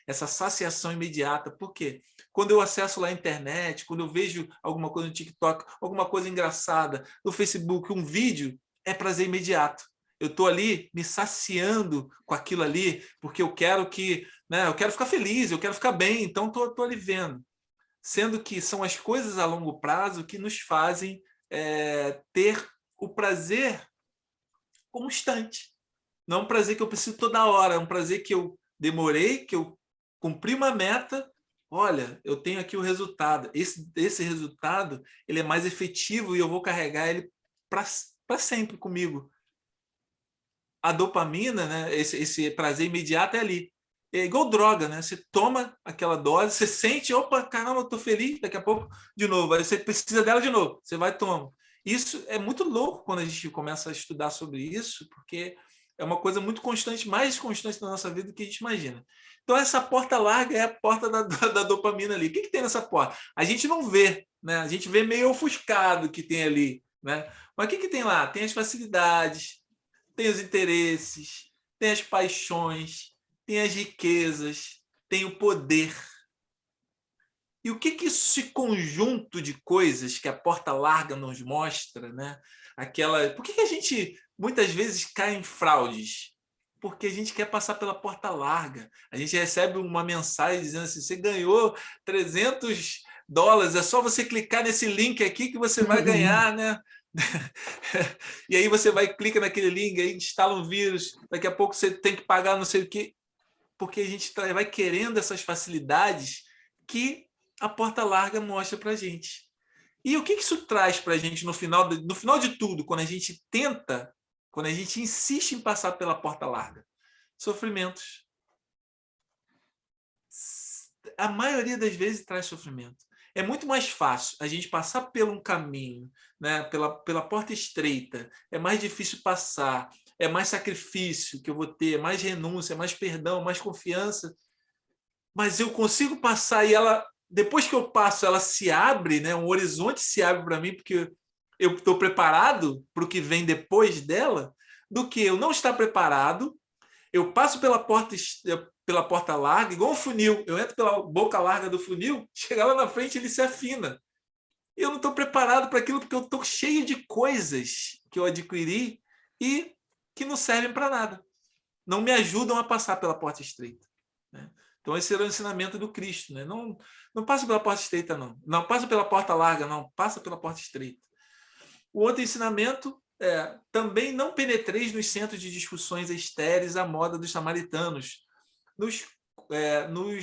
Essa saciação imediata. Por quê? Quando eu acesso lá a internet, quando eu vejo alguma coisa no TikTok, alguma coisa engraçada, no Facebook, um vídeo, é prazer imediato. Eu estou ali me saciando com aquilo ali, porque eu quero né, eu quero ficar feliz, eu quero ficar bem, então estou ali vendo. Sendo que são as coisas a longo prazo que nos fazem ter o prazer constante. Não é um prazer que eu preciso toda hora, é um prazer que eu demorei, que eu cumpri uma meta. Olha, eu tenho aqui o resultado. Esse resultado ele é mais efetivo e eu vou carregar ele para sempre comigo. A dopamina, né, esse prazer imediato é ali. É igual droga, né? Você toma aquela dose, você sente, opa, caramba, eu tô feliz, daqui a pouco, de novo. Aí você precisa dela de novo, você vai e toma. Isso é muito louco quando a gente começa a estudar sobre isso, porque é uma coisa muito constante, mais constante na nossa vida do que a gente imagina. Então, essa porta larga é a porta da dopamina ali. O que tem nessa porta? A gente não vê, né? A gente vê meio ofuscado o que tem ali, né? Mas o que tem lá? Tem as facilidades, tem os interesses, tem as paixões, tem as riquezas, tem o poder. E o que esse conjunto de coisas que a porta larga nos mostra, né? Por que a gente muitas vezes cai em fraudes? Porque a gente quer passar pela porta larga. A gente recebe uma mensagem dizendo assim: você ganhou $300, é só você clicar nesse link aqui que você vai ganhar, né? E aí você clica naquele link, aí instala um vírus, daqui a pouco você tem que pagar não sei o quê, porque a gente vai querendo essas facilidades que a porta larga mostra para a gente. E o que isso traz para a gente no final de tudo, quando a gente insiste em passar pela porta larga? Sofrimentos. A maioria das vezes traz sofrimento. É muito mais fácil a gente passar por um caminho, né, pela porta estreita. É mais difícil passar, é mais sacrifício que eu vou ter, mais renúncia, mais perdão, mais confiança. Mas eu consigo passar e depois que eu passo, ela se abre, né, um horizonte se abre para mim, porque eu estou preparado para o que vem depois dela, do que eu não estar preparado. Eu passo pela porta larga, igual um funil. Eu entro pela boca larga do funil, chegar lá na frente, ele se afina. E eu não estou preparado para aquilo, porque eu estou cheio de coisas que eu adquiri e que não servem para nada. Não me ajudam a passar pela porta estreita, né? Então, esse era o ensinamento do Cristo, né? Não passa pela porta estreita, não. Não passa pela porta larga, não. Passa pela porta estreita. O outro ensinamento também não penetreis nos centros de discussões estéreis à moda dos samaritanos,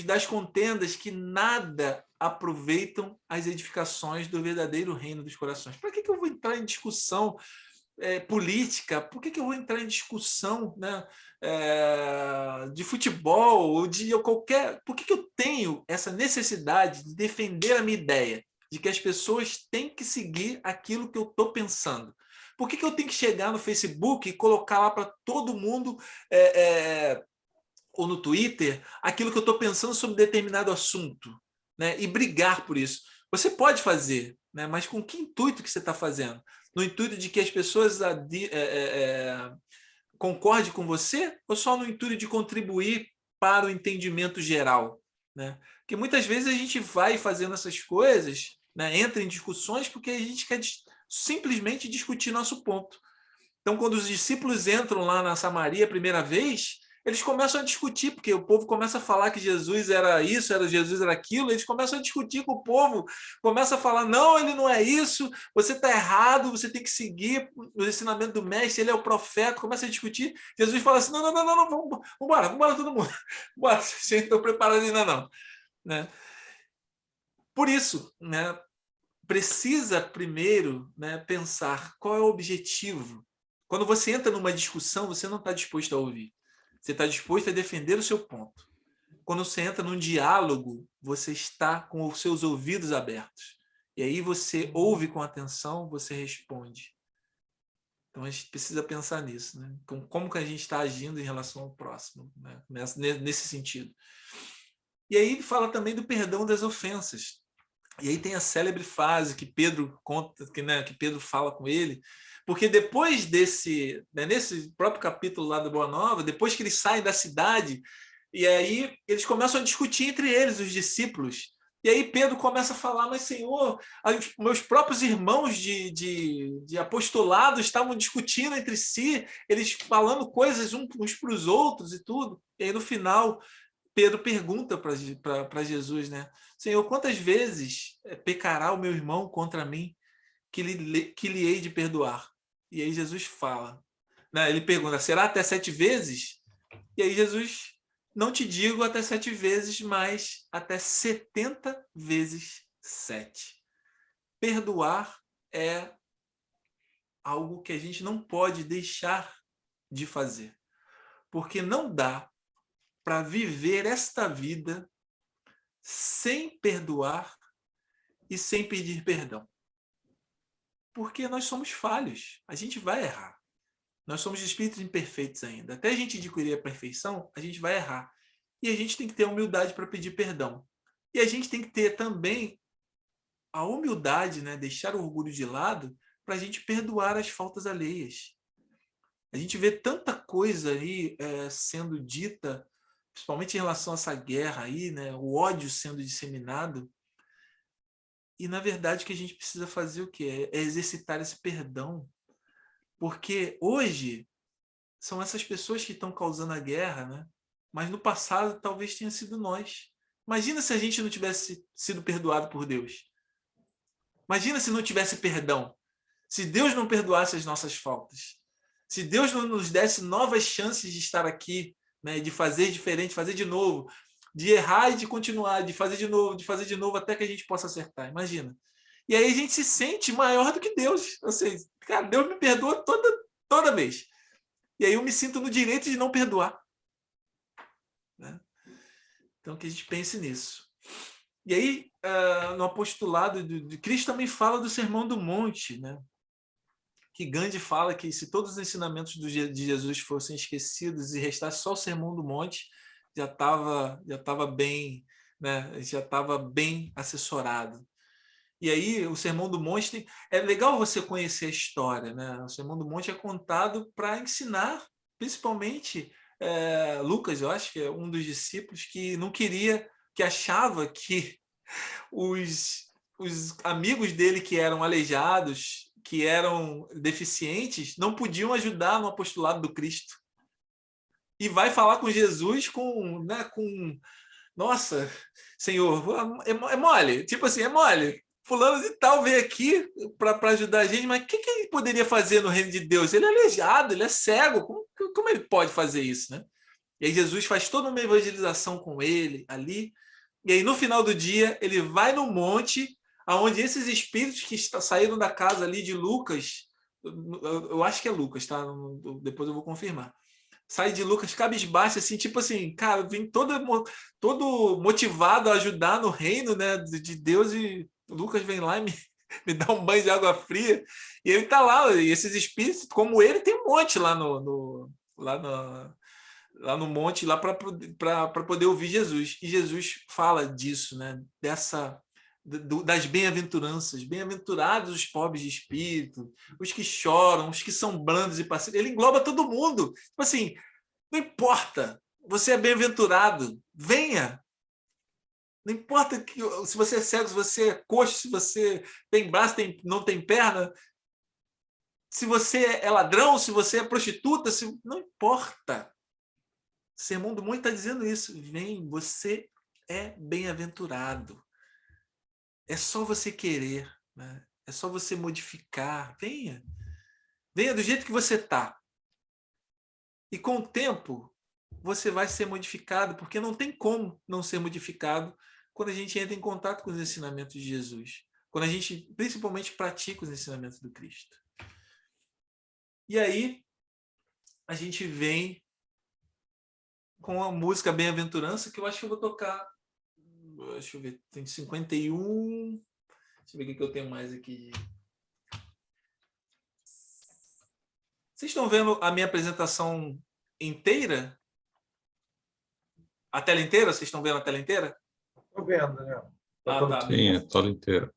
das contendas que nada aproveitam as edificações do verdadeiro reino dos corações. Para que eu vou entrar em discussão política? Por que eu vou entrar em discussão, né, de futebol ou de qualquer... Por que eu tenho essa necessidade de defender a minha ideia de que as pessoas têm que seguir aquilo que eu estou pensando? Por que eu tenho que chegar no Facebook e colocar lá para todo mundo, ou no Twitter, aquilo que eu estou pensando sobre determinado assunto, né, e brigar por isso? Você pode fazer, né, mas com que intuito que você está fazendo? No intuito de que as pessoas concordem com você, ou só no intuito de contribuir para o entendimento geral, né? Porque muitas vezes a gente vai fazendo essas coisas, né, entra em discussões porque a gente quer simplesmente discutir nosso ponto. Então, quando os discípulos entram lá na Samaria a primeira vez, eles começam a discutir, porque o povo começa a falar que Jesus era isso, Jesus era aquilo, eles começam a discutir com o povo, começa a falar, não, ele não é isso, você está errado, você tem que seguir o ensinamento do mestre, ele é o profeta, começa a discutir, Jesus fala assim, não, vamos embora todo mundo, bora, vocês não estão preparados ainda não. Né? Por isso, né, precisa primeiro, né, pensar qual é o objetivo. Quando você entra numa discussão, você não está disposto a ouvir. Você está disposto a defender o seu ponto. Quando você entra num diálogo, você está com os seus ouvidos abertos. E aí você ouve com atenção, você responde. Então, a gente precisa pensar nisso. Né? Como que a gente está agindo em relação ao próximo, né? Nesse sentido. E aí ele fala também do perdão das ofensas. E aí tem a célebre frase que Pedro conta, que Pedro fala com ele, porque depois desse, né, nesse próprio capítulo lá da Boa Nova, depois que eles saem da cidade, e aí eles começam a discutir entre eles, os discípulos. E aí Pedro começa a falar, mas Senhor, meus próprios irmãos de apostolado estavam discutindo entre si, eles falando coisas uns para os outros e tudo. E aí no final, Pedro pergunta para Jesus, né? Senhor, quantas vezes pecará o meu irmão contra mim que lhe hei de perdoar? E aí Jesus fala, né? Ele pergunta, será até 7 vezes? E aí Jesus, não te digo até 7 vezes, mas até 70 vezes 7. Perdoar é algo que a gente não pode deixar de fazer, porque não dá para viver esta vida sem perdoar e sem pedir perdão. Porque nós somos falhos, a gente vai errar. Nós somos espíritos imperfeitos ainda. Até a gente adquirir a perfeição, a gente vai errar. E a gente tem que ter a humildade para pedir perdão. E a gente tem que ter também a humildade, né, deixar o orgulho de lado, para a gente perdoar as faltas alheias. A gente vê tanta coisa aí sendo dita, principalmente em relação a essa guerra aí, né, o ódio sendo disseminado. E, na verdade, o que a gente precisa fazer o quê? É exercitar esse perdão. Porque hoje são essas pessoas que estão causando a guerra, né? Mas no passado talvez tenha sido nós. Imagina se a gente não tivesse sido perdoado por Deus. Imagina se não tivesse perdão. Se Deus não perdoasse as nossas faltas. Se Deus não nos desse novas chances de estar aqui, né? De fazer diferente, fazer de novo. De errar e de continuar, de fazer de novo até que a gente possa acertar. Imagina. E aí a gente se sente maior do que Deus. Ou seja, cara, Deus me perdoa toda vez. E aí eu me sinto no direito de não perdoar. Né? Então, que a gente pense nisso. E aí, no apostolado de Cristo também fala do Sermão do Monte, né? Que Gandhi fala que se todos os ensinamentos de Jesus fossem esquecidos e restasse só o Sermão do Monte, já estava bem, né? Já estava bem assessorado. E aí, o Sermão do Monte, é legal você conhecer a história, né? O Sermão do Monte é contado para ensinar, principalmente Lucas, eu acho que é um dos discípulos que não queria, que achava que os amigos dele que eram aleijados, que eram deficientes, não podiam ajudar no apostolado do Cristo. E vai falar com Jesus né, nossa, Senhor, é mole, tipo assim, é mole. Fulano de tal veio aqui para ajudar a gente, mas o que ele poderia fazer no reino de Deus? Ele é aleijado, ele é cego, como ele pode fazer isso, né? E aí Jesus faz toda uma evangelização com ele ali, e aí no final do dia ele vai no monte, onde esses espíritos que saíram da casa ali de Lucas, eu acho que é Lucas, tá? Depois eu vou confirmar. Sai de Lucas cabisbaixo, assim, tipo assim, cara, vim todo motivado a ajudar no reino, né, de Deus, e Lucas vem lá e me dá um banho de água fria, e ele tá lá, e esses espíritos, como ele, tem um monte lá no monte, lá para poder ouvir Jesus. E Jesus fala disso, né, das bem-aventuranças, bem-aventurados os pobres de espírito, os que choram, os que são brandos e pacíficos. Ele engloba todo mundo. Tipo assim, não importa, você é bem-aventurado, venha. Não importa se você é cego, se você é coxo, se você tem braço, não tem perna, se você é ladrão, se você é prostituta, não importa. Sermão do Monte está dizendo isso. Vem, você é bem-aventurado. É só você querer, né? É só você modificar. Venha. Venha do jeito que você está. E com o tempo, você vai ser modificado, porque não tem como não ser modificado quando a gente entra em contato com os ensinamentos de Jesus. Quando a gente, principalmente, pratica os ensinamentos do Cristo. E aí, a gente vem com a música Bem-aventurança, que eu acho que eu vou tocar. Deixa eu ver, tem 51. Deixa eu ver o que eu tenho mais aqui. Vocês estão vendo a minha apresentação inteira? A tela inteira? Vocês estão vendo a tela inteira? Estou vendo, né? Tá. Sim, a tela inteira.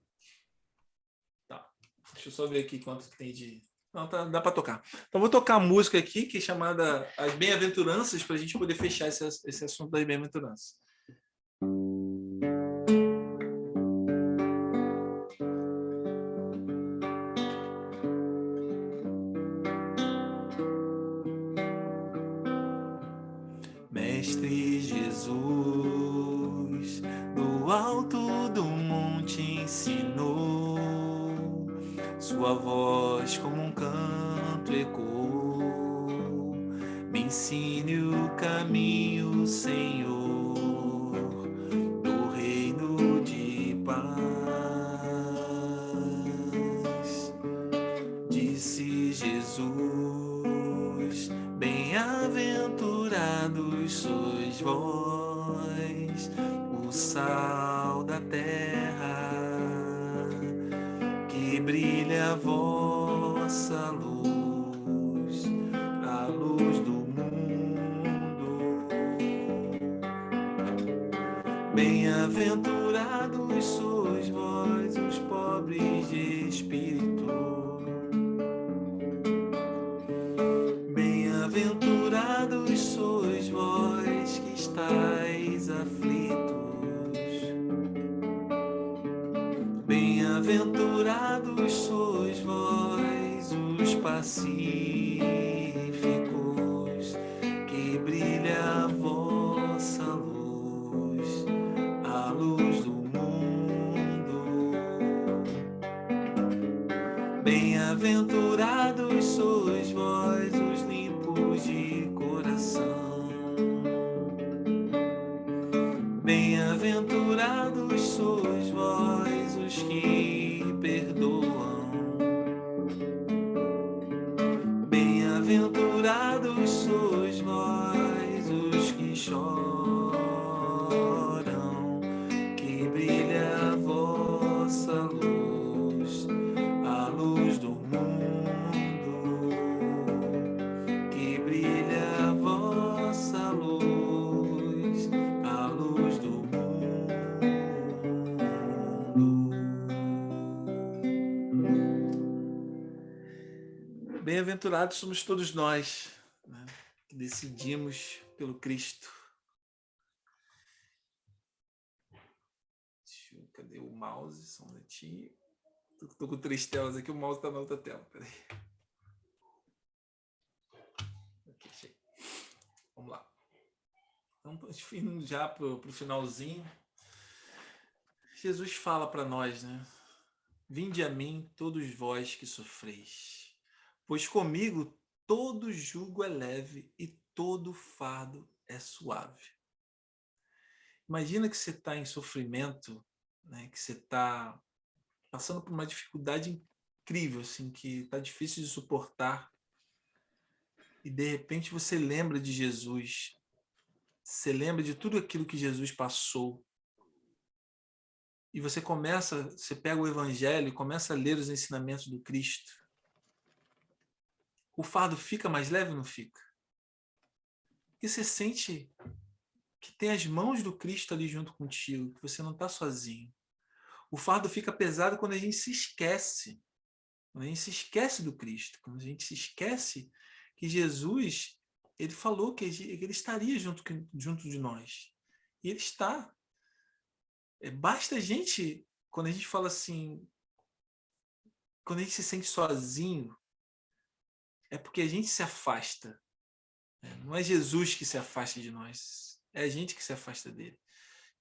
Tá. Deixa eu só ver aqui quanto tem de... Não, tá, dá para tocar. Então, vou tocar a música aqui, que é chamada As Bem-aventuranças, para a gente poder fechar esse assunto das bem-aventuranças. Mestre Jesus, do alto do monte ensinou, sua voz como um canto ecoou. Me ensine o caminho, Senhor, do reino de paz. Disse Jesus, bem-aventurados sois vós, o sal da terra, que brilha a vossa luz, a luz do mundo. Bem-aventurados sois vós, os pobres de espírito. Bem-aventurados sois vós que estáis aflitos. Bem-aventurados sois vós, os pacíficos, que brilha a vossa luz, a luz do mundo. Bem-aventurados sois vós, os limpos de coração. Bem-aventurados sois vós, os que perdoam. Bem-aventurados sois vós, os que choram, que brilha a vossa luz, a luz do mundo, que brilha a vossa luz, a luz do mundo. Bem-aventurados somos todos nós, né, que decidimos pelo Cristo. Cadê o mouse? Só um minutinho. Tô com 3 telas aqui, o mouse tá na outra tela. Peraí. Aqui, achei. Vamos lá. Então, indo já pro finalzinho. Jesus fala para nós, né? Vinde a mim, todos vós que sofreis, pois comigo todo jugo é leve e todo fardo é suave. Imagina que você está em sofrimento, né? Que você está passando por uma dificuldade incrível, assim, que está difícil de suportar, e de repente você lembra de Jesus, você lembra de tudo aquilo que Jesus passou, e você pega o Evangelho e começa a ler os ensinamentos do Cristo. O fardo fica mais leve ou não fica? Porque você sente que tem as mãos do Cristo ali junto contigo, que você não está sozinho. O fardo fica pesado quando a gente se esquece. Quando a gente se esquece do Cristo. Quando a gente se esquece que Jesus, ele falou que ele estaria junto de nós. E ele está. Basta a gente, quando a gente fala assim, quando a gente se sente sozinho, é porque a gente se afasta. Não é Jesus que se afasta de nós, é a gente que se afasta dele.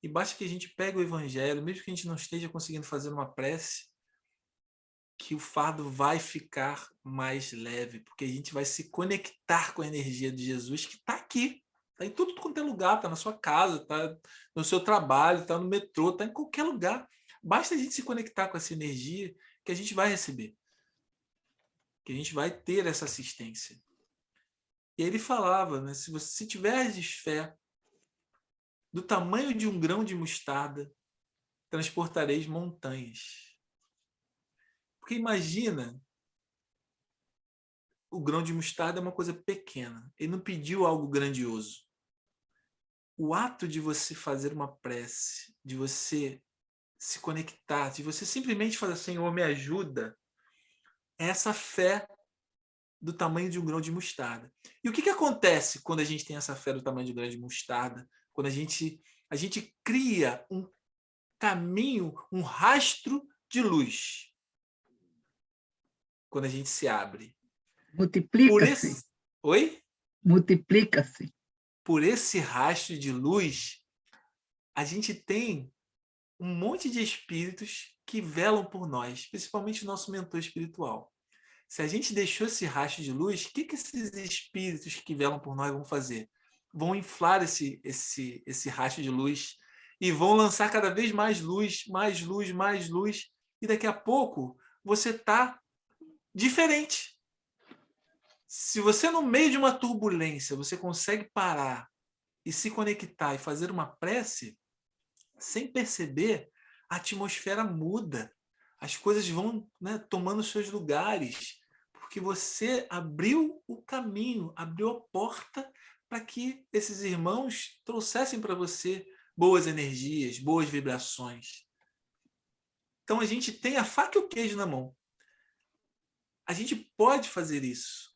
E basta que a gente pegue o evangelho, mesmo que a gente não esteja conseguindo fazer uma prece, que o fardo vai ficar mais leve, porque a gente vai se conectar com a energia de Jesus que está aqui. Está em tudo quanto é lugar, está na sua casa, está no seu trabalho, está no metrô, está em qualquer lugar. Basta a gente se conectar com essa energia que a gente vai receber. Que a gente vai ter essa assistência. E aí ele falava, né, se tiveres fé do tamanho de um grão de mostarda, transportareis montanhas. Porque imagina, o grão de mostarda é uma coisa pequena. Ele não pediu algo grandioso. O ato de você fazer uma prece, de você se conectar, de você simplesmente fazer, Senhor, me ajuda, é essa fé do tamanho de um grão de mostarda. E o que acontece quando a gente tem essa fé do tamanho de um grão de mostarda? Quando a gente cria um caminho, um rastro de luz. Quando a gente se abre. Multiplica-se. Oi? Multiplica-se. Por esse rastro de luz, a gente tem um monte de espíritos que velam por nós, principalmente o nosso mentor espiritual. Se a gente deixou esse rastro de luz, o que esses espíritos que velam por nós vão fazer? Vão inflar esse rastro de luz e vão lançar cada vez mais luz, mais luz, mais luz, e daqui a pouco você está diferente. Se você, no meio de uma turbulência, você consegue parar e se conectar e fazer uma prece, sem perceber, a atmosfera muda. As coisas vão, né, tomando seus lugares, porque você abriu o caminho, abriu a porta para que esses irmãos trouxessem para você boas energias, boas vibrações. Então a gente tem a faca e o queijo na mão. A gente pode fazer isso.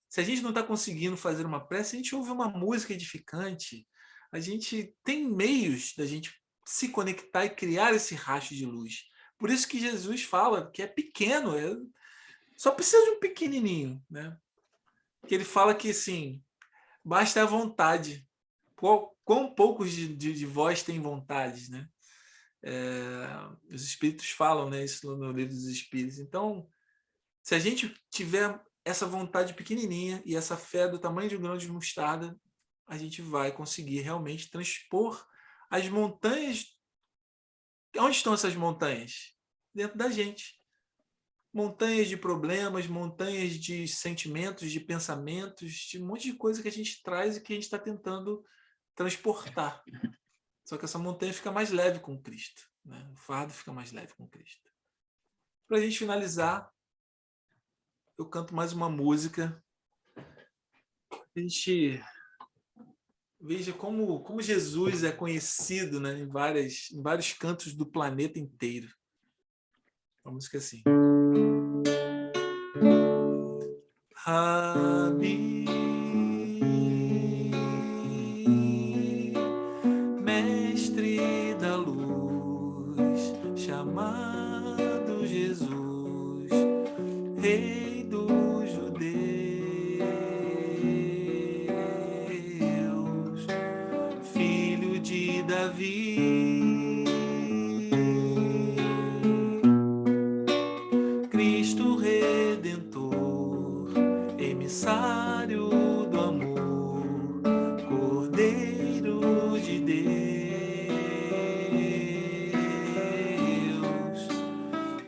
Se a gente não está conseguindo fazer uma prece, a gente ouve uma música edificante. A gente tem meios da gente se conectar e criar esse rastro de luz. Por isso que Jesus fala que é pequeno, só precisa de um pequenininho, né? Que ele fala que, assim, basta a vontade. Quão poucos de vós têm vontade, né? Os espíritos falam, né, isso no livro dos espíritos. Então, se a gente tiver essa vontade pequenininha e essa fé do tamanho de um grão de mostarda, a gente vai conseguir realmente transpor as montanhas. Onde estão essas montanhas? Dentro da gente. Montanhas de problemas, montanhas de sentimentos, de pensamentos, de um monte de coisa que a gente traz e que a gente está tentando transportar. Só que essa montanha fica mais leve com Cristo, né? O fardo fica mais leve com Cristo. Para a gente finalizar, eu canto mais uma música. A gente veja como Jesus é conhecido, né, em vários cantos do planeta inteiro. Uma música assim. Rabi, mestre da luz, chamado Jesus, Rei dos judeus, filho de Davi, Cristo Redentor, emissário do amor, Cordeiro de Deus.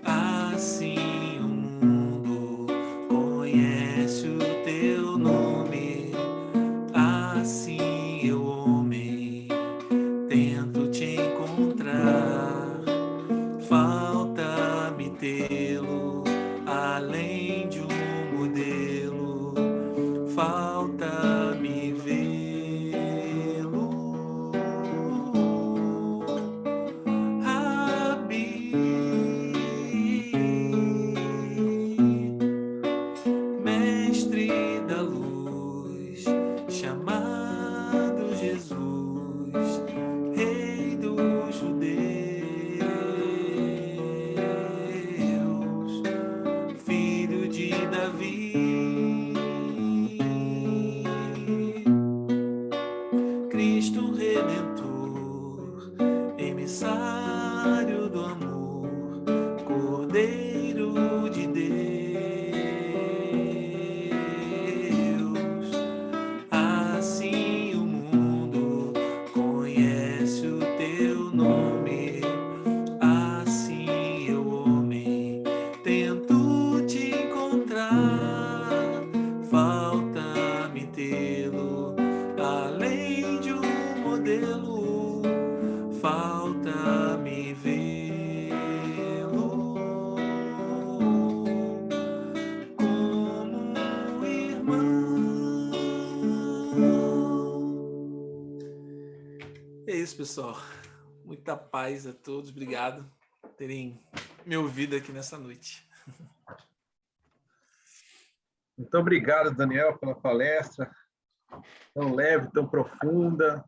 Assim o mundo conhece o teu nome, assim eu, homem, tento te encontrar. Falta-me tê-lo além de um modelo. isso, pessoal. Muita paz a todos. Obrigado por terem me ouvido aqui nessa noite. Muito obrigado, Daniel, pela palestra. Tão leve, tão profunda,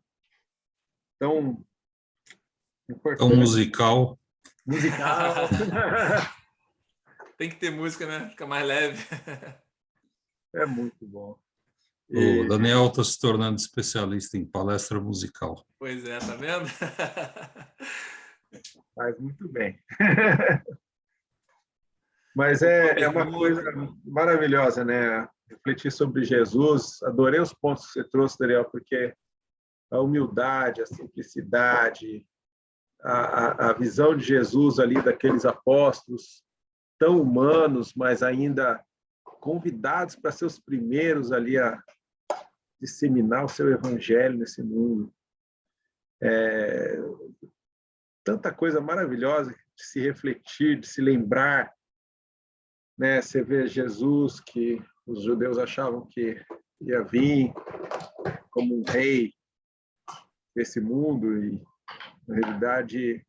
tão importante. Tão musical. Musical. Tem que ter música, né? Fica mais leve. É muito bom. O Daniel está se tornando especialista em palestra musical. Pois é, tá vendo? Faz muito bem. Mas é uma coisa maravilhosa, né? Refletir sobre Jesus. Adorei os pontos que você trouxe, Daniel, porque a humildade, a simplicidade, a visão de Jesus ali daqueles apóstolos tão humanos, mas ainda convidados para ser os primeiros ali a disseminar o seu evangelho nesse mundo. Tanta coisa maravilhosa de se refletir, de se lembrar, né? Você vê Jesus, que os judeus achavam que ia vir como um rei desse mundo e, na realidade,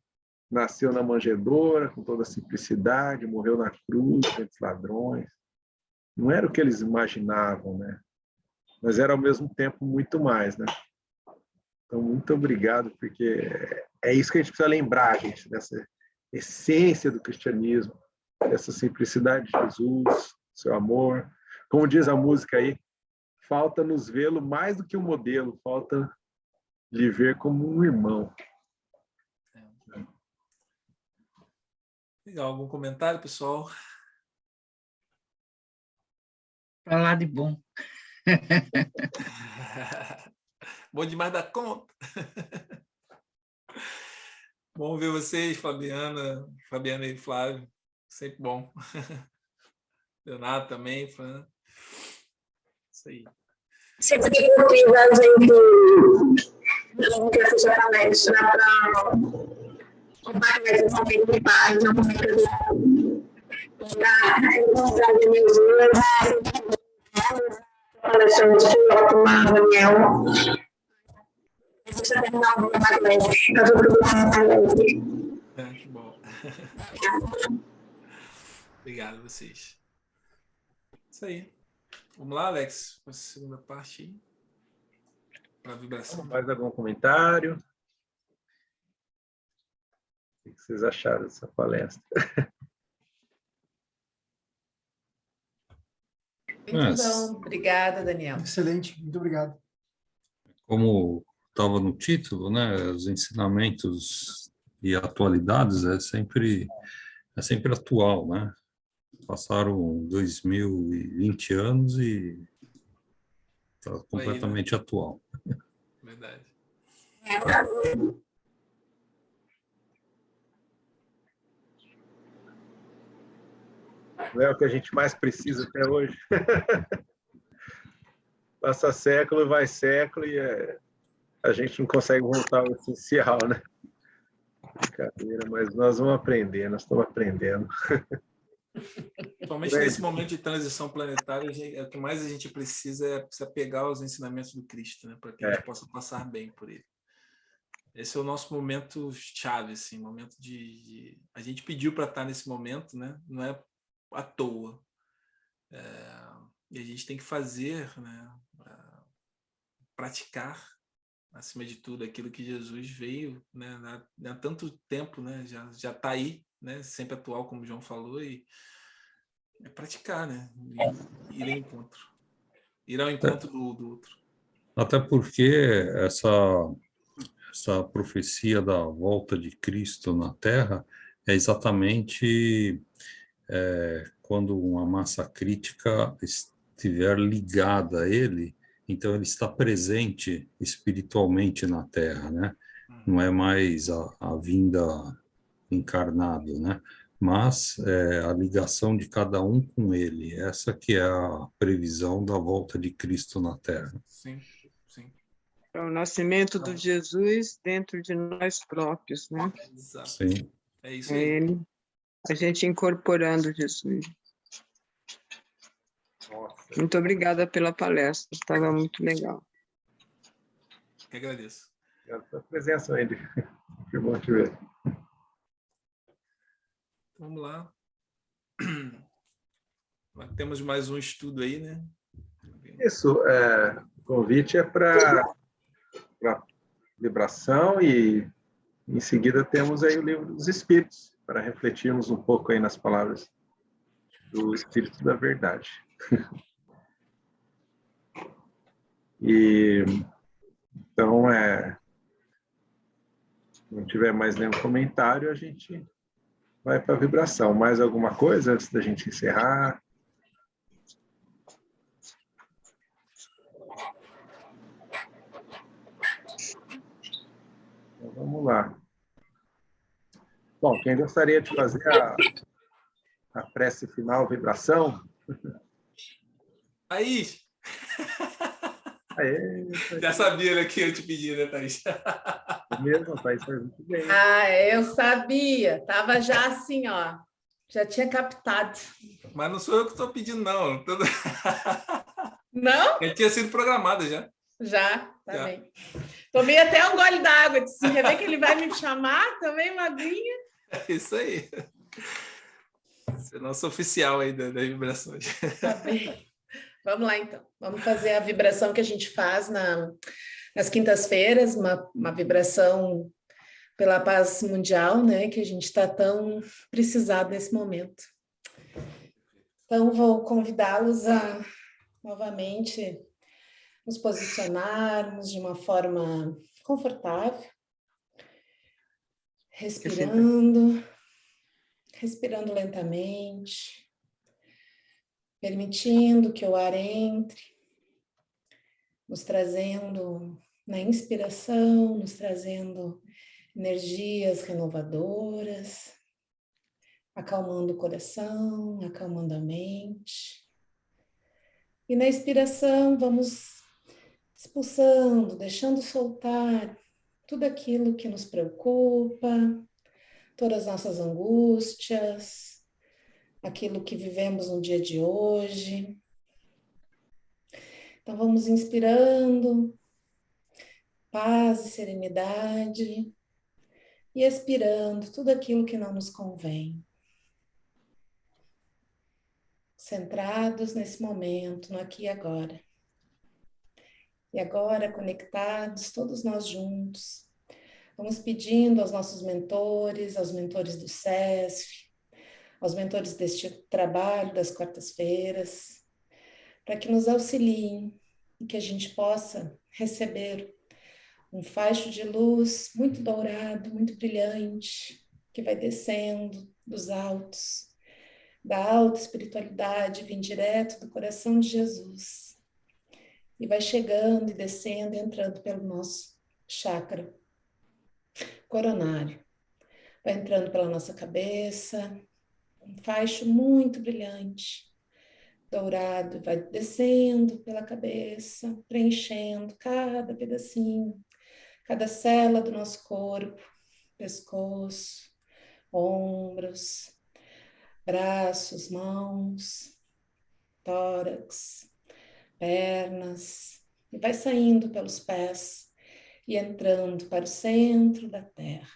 nasceu na manjedoura com toda a simplicidade, morreu na cruz entre os ladrões. Não era o que eles imaginavam, né? Mas era, ao mesmo tempo, muito mais, né? Então, muito obrigado, porque é isso que a gente precisa lembrar, gente, dessa essência do cristianismo, dessa simplicidade de Jesus, seu amor. Como diz a música aí, falta nos vê-lo mais do que um modelo, falta lhe ver como um irmão. Legal, algum comentário, pessoal? Para lá de bom. Bom demais da conta. Bom ver vocês, Fabiana e Flávio. Sempre bom. Leonardo também, fã. Isso aí. Sempre que convida a gente que assiste a palestra para compartilhar esse momento de paz, um momento da encontrar de Jesus, palestrante piloto, Daniel. Deixa eu terminar o magnético. Está tudo bem, Que bom. Obrigado a vocês. Isso aí. Vamos lá, Alex, para a segunda parte aí. Para a vibração. Mais algum comentário? O que vocês acharam dessa palestra? Muito bom. Obrigada, Daniel. Excelente, muito obrigado. Como estava no título, né, os ensinamentos e atualidades é sempre atual, né? Passaram 2020 anos e está completamente atual. Verdade. Não é o que a gente mais precisa até hoje. Passa século, vai século e a gente não consegue voltar ao essencial, né? Brincadeira, mas nós vamos aprender, nós estamos aprendendo. Principalmente nesse momento de transição planetária, o que mais a gente precisa é se apegar aos ensinamentos do Cristo, né? Para que a gente possa passar bem por ele. Esse é o nosso momento chave, assim, momento de... A gente pediu para estar nesse momento, né? Não é à toa. E a gente tem que fazer, né? Praticar, acima de tudo, aquilo que Jesus veio, né? Há tanto tempo, né? Já está aí, né? Sempre atual, como o João falou, e é praticar, né? Ir ao encontro. Ir ao encontro do outro. Até porque essa profecia da volta de Cristo na Terra é exatamente quando uma massa crítica estiver ligada a ele, então ele está presente espiritualmente na Terra, né? Não é mais a vinda encarnado, né? Mas a ligação de cada um com ele, essa que é a previsão da volta de Cristo na Terra. Sim, sim. É o nascimento do Jesus dentro de nós próprios, né? Exato. Sim. É isso aí. Ele, a gente incorporando Jesus. Nossa. Muito obrigada pela palestra, estava muito legal. Eu agradeço. Obrigado pela presença, Wendy. Que bom te ver. Vamos lá. Temos mais um estudo aí, né? Isso, o convite é para vibração e em seguida temos aí o livro dos Espíritos, para refletirmos um pouco aí nas palavras do Espírito da Verdade. E então, se não tiver mais nenhum comentário, a gente vai para a vibração. Mais alguma coisa antes da gente encerrar? Então, vamos lá. Bom, quem gostaria de fazer a prece final, vibração? Thaís! Aê, Já sabia, né, que eu te pedi, né, Thaís? mesmo, Thaís faz muito bem. Eu sabia. Estava já assim, ó. Já tinha captado. Mas não sou eu que estou pedindo, não. Não? Já tinha sido programada já. Já, tá bem. Tomei até um gole d'água. Disse, quer ver que ele vai me chamar? Tomei uma aguinha. É isso aí. Você é nosso oficial aí das vibrações. Tá bem. Vamos lá, então. Vamos fazer a vibração que a gente faz nas quintas-feiras, uma vibração pela paz mundial, né? Que a gente está tão precisado nesse momento. Então, vou convidá-los a, novamente, nos posicionarmos de uma forma confortável, respirando lentamente, permitindo que o ar entre, nos trazendo na inspiração, nos trazendo energias renovadoras, acalmando o coração, acalmando a mente. E na expiração vamos expulsando, deixando soltar tudo aquilo que nos preocupa, todas as nossas angústias, aquilo que vivemos no dia de hoje. Então vamos inspirando paz e serenidade e expirando tudo aquilo que não nos convém. Centrados nesse momento, no aqui e agora. E agora, conectados, todos nós juntos, vamos pedindo aos nossos mentores, aos mentores do SESF, aos mentores deste trabalho das quartas-feiras, para que nos auxiliem e que a gente possa receber um facho de luz muito dourado, muito brilhante, que vai descendo dos altos, da alta espiritualidade, vem direto do coração de Jesus. E vai chegando e descendo, entrando pelo nosso chakra coronário. Vai entrando pela nossa cabeça, um facho muito brilhante, dourado, vai descendo pela cabeça, preenchendo cada pedacinho, cada célula do nosso corpo, pescoço, ombros, braços, mãos, tórax, pernas, e vai saindo pelos pés e entrando para o centro da Terra.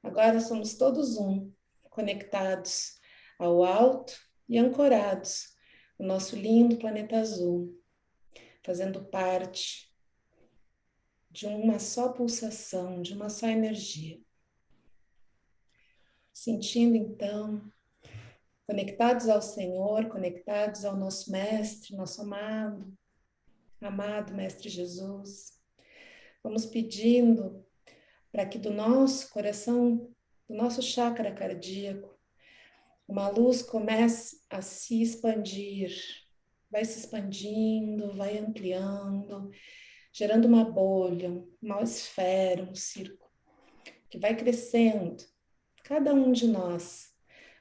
Agora somos todos um, conectados ao alto e ancorados no nosso lindo planeta azul, fazendo parte de uma só pulsação, de uma só energia. Sentindo então, conectados ao Senhor, conectados ao nosso Mestre, nosso amado Mestre Jesus. Vamos pedindo para que do nosso coração, do nosso chakra cardíaco, uma luz comece a se expandir, vai se expandindo, vai ampliando, gerando uma bolha, uma esfera, um círculo, que vai crescendo, cada um de nós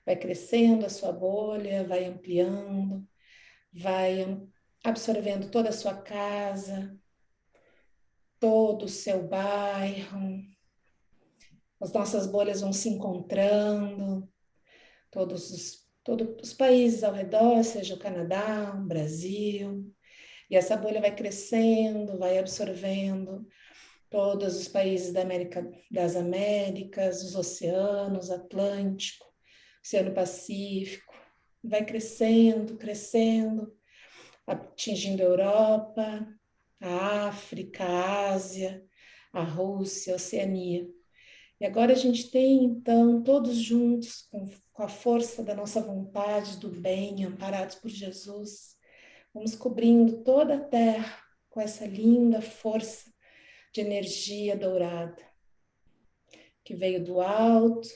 vai crescendo a sua bolha, vai ampliando, vai absorvendo toda a sua casa, todo o seu bairro, as nossas bolhas vão se encontrando, todos os países ao redor, seja o Canadá, o Brasil, e essa bolha vai crescendo, vai absorvendo todos os países das Américas, os oceanos, Atlântico, Oceano Pacífico, vai crescendo, crescendo, atingindo a Europa, a África, a Ásia, a Rússia, a Oceania. E agora a gente tem, então, todos juntos, com a força da nossa vontade, do bem, amparados por Jesus, vamos cobrindo toda a Terra com essa linda força de energia dourada, que veio do alto,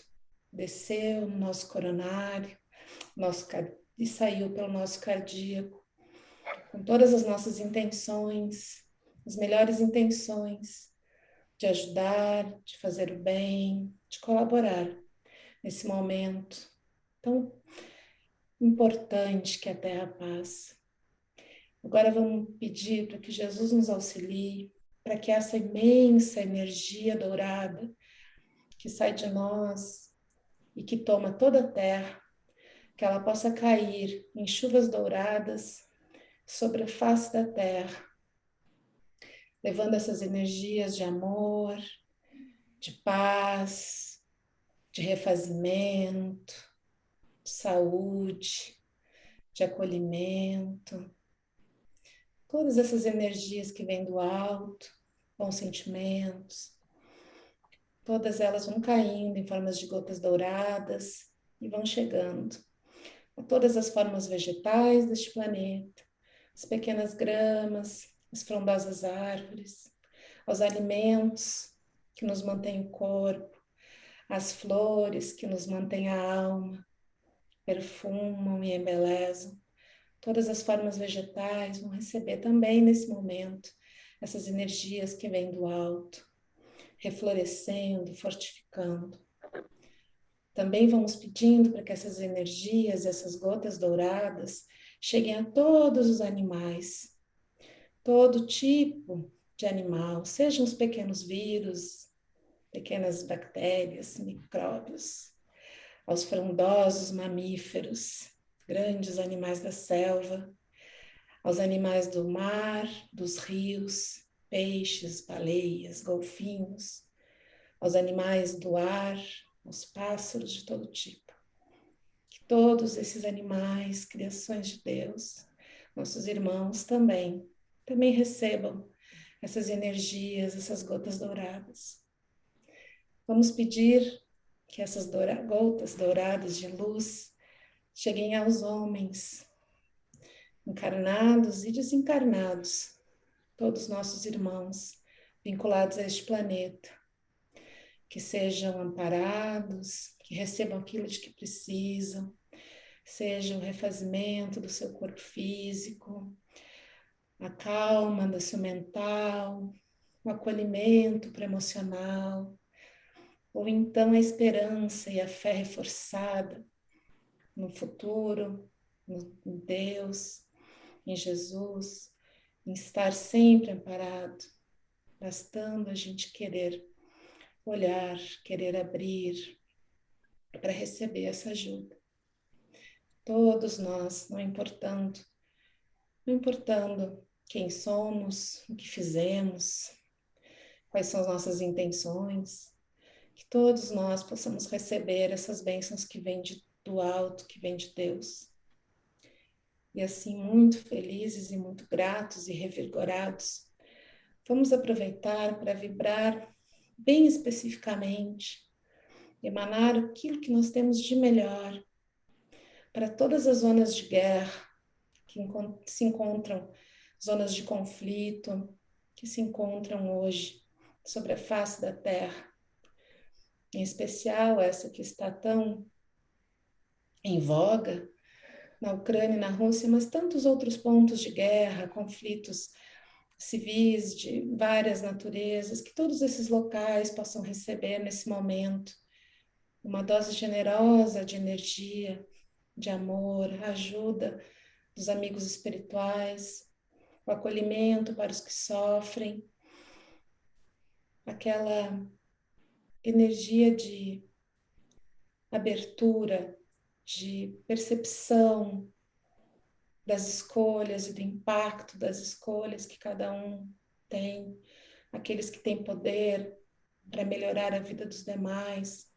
desceu no nosso coronário, e saiu pelo nosso cardíaco, com todas as nossas intenções, as melhores intenções, de ajudar, de fazer o bem, de colaborar nesse momento tão importante que a Terra passa. Agora vamos pedir para que Jesus nos auxilie, para que essa imensa energia dourada que sai de nós e que toma toda a Terra, que ela possa cair em chuvas douradas sobre a face da Terra, levando essas energias de amor, de paz, de refazimento, de saúde, de acolhimento. Todas essas energias que vêm do alto, bons sentimentos, todas elas vão caindo em formas de gotas douradas e vão chegando a todas as formas vegetais deste planeta, as pequenas gramas, as frondosas árvores, aos alimentos que nos mantêm o corpo, as flores que nos mantêm a alma, perfumam e embelezam. Todas as formas vegetais vão receber também nesse momento essas energias que vêm do alto, reflorescendo, fortificando. Também vamos pedindo para que essas energias, essas gotas douradas, cheguem a todos os animais, todo tipo de animal, sejam os pequenos vírus, pequenas bactérias, micróbios, aos frondosos mamíferos, grandes animais da selva, aos animais do mar, dos rios, peixes, baleias, golfinhos, aos animais do ar, aos pássaros de todo tipo. Que todos esses animais, criações de Deus, nossos irmãos também recebam essas energias, essas gotas douradas. Vamos pedir que essas gotas douradas de luz cheguem aos homens, encarnados e desencarnados, todos nossos irmãos vinculados a este planeta, que sejam amparados, que recebam aquilo de que precisam, seja o refazimento do seu corpo físico, a calma do seu mental, o acolhimento pré-emocional, ou então a esperança e a fé reforçada no futuro, em Deus, em Jesus, em estar sempre amparado, bastando a gente querer olhar, querer abrir para receber essa ajuda. Todos nós, não importando quem somos, o que fizemos, quais são as nossas intenções, que todos nós possamos receber essas bênçãos que vêm do alto, que vêm de Deus. E assim, muito felizes e muito gratos e revigorados, vamos aproveitar para vibrar bem especificamente, emanar aquilo que nós temos de melhor para todas as zonas de guerra que se encontram, zonas de conflito que se encontram hoje sobre a face da Terra, em especial essa que está tão em voga na Ucrânia e na Rússia, mas tantos outros pontos de guerra, conflitos civis de várias naturezas, que todos esses locais possam receber nesse momento uma dose generosa de energia, de amor, ajuda dos amigos espirituais, o acolhimento para os que sofrem, aquela energia de abertura, de percepção das escolhas e do impacto das escolhas que cada um tem aqueles que têm poder para melhorar a vida dos demais,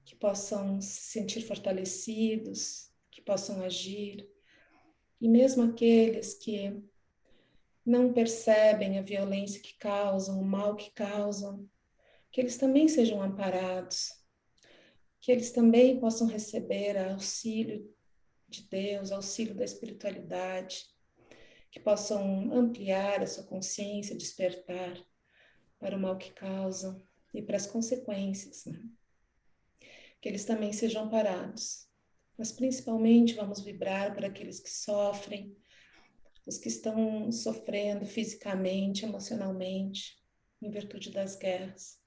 que possam se sentir fortalecidos, que possam agir, e mesmo aqueles que não percebem a violência que causam, o mal que causam, que eles também sejam amparados, que eles também possam receber auxílio de Deus, auxílio da espiritualidade, que possam ampliar a sua consciência, despertar para o mal que causam e para as consequências, né? Que eles também sejam amparados. Mas principalmente vamos vibrar para aqueles que sofrem, os que estão sofrendo fisicamente, emocionalmente, em virtude das guerras.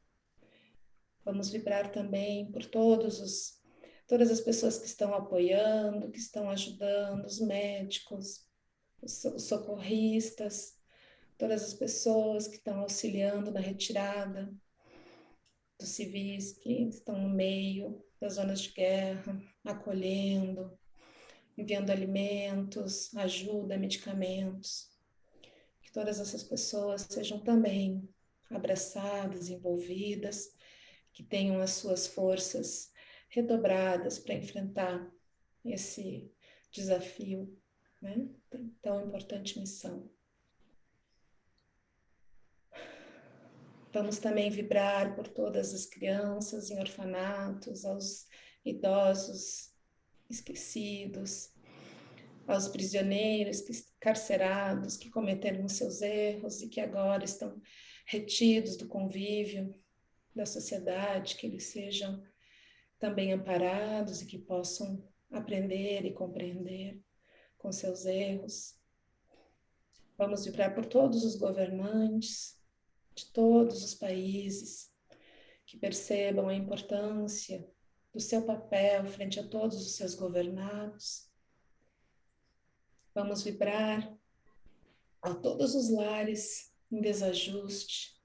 Vamos vibrar também por todas as pessoas que estão apoiando, que estão ajudando, os médicos, os socorristas, todas as pessoas que estão auxiliando na retirada dos civis que estão no meio das zonas de guerra, acolhendo, enviando alimentos, ajuda, medicamentos. Que todas essas pessoas sejam também abraçadas, envolvidas, que tenham as suas forças redobradas para enfrentar esse desafio, né? Tão importante missão. Vamos também vibrar por todas as crianças em orfanatos, aos idosos esquecidos, aos prisioneiros carcerados que cometeram seus erros e que agora estão retidos do convívio da sociedade, que eles sejam também amparados e que possam aprender e compreender com seus erros. Vamos vibrar por todos os governantes de todos os países, que percebam a importância do seu papel frente a todos os seus governados. Vamos vibrar a todos os lares em desajuste,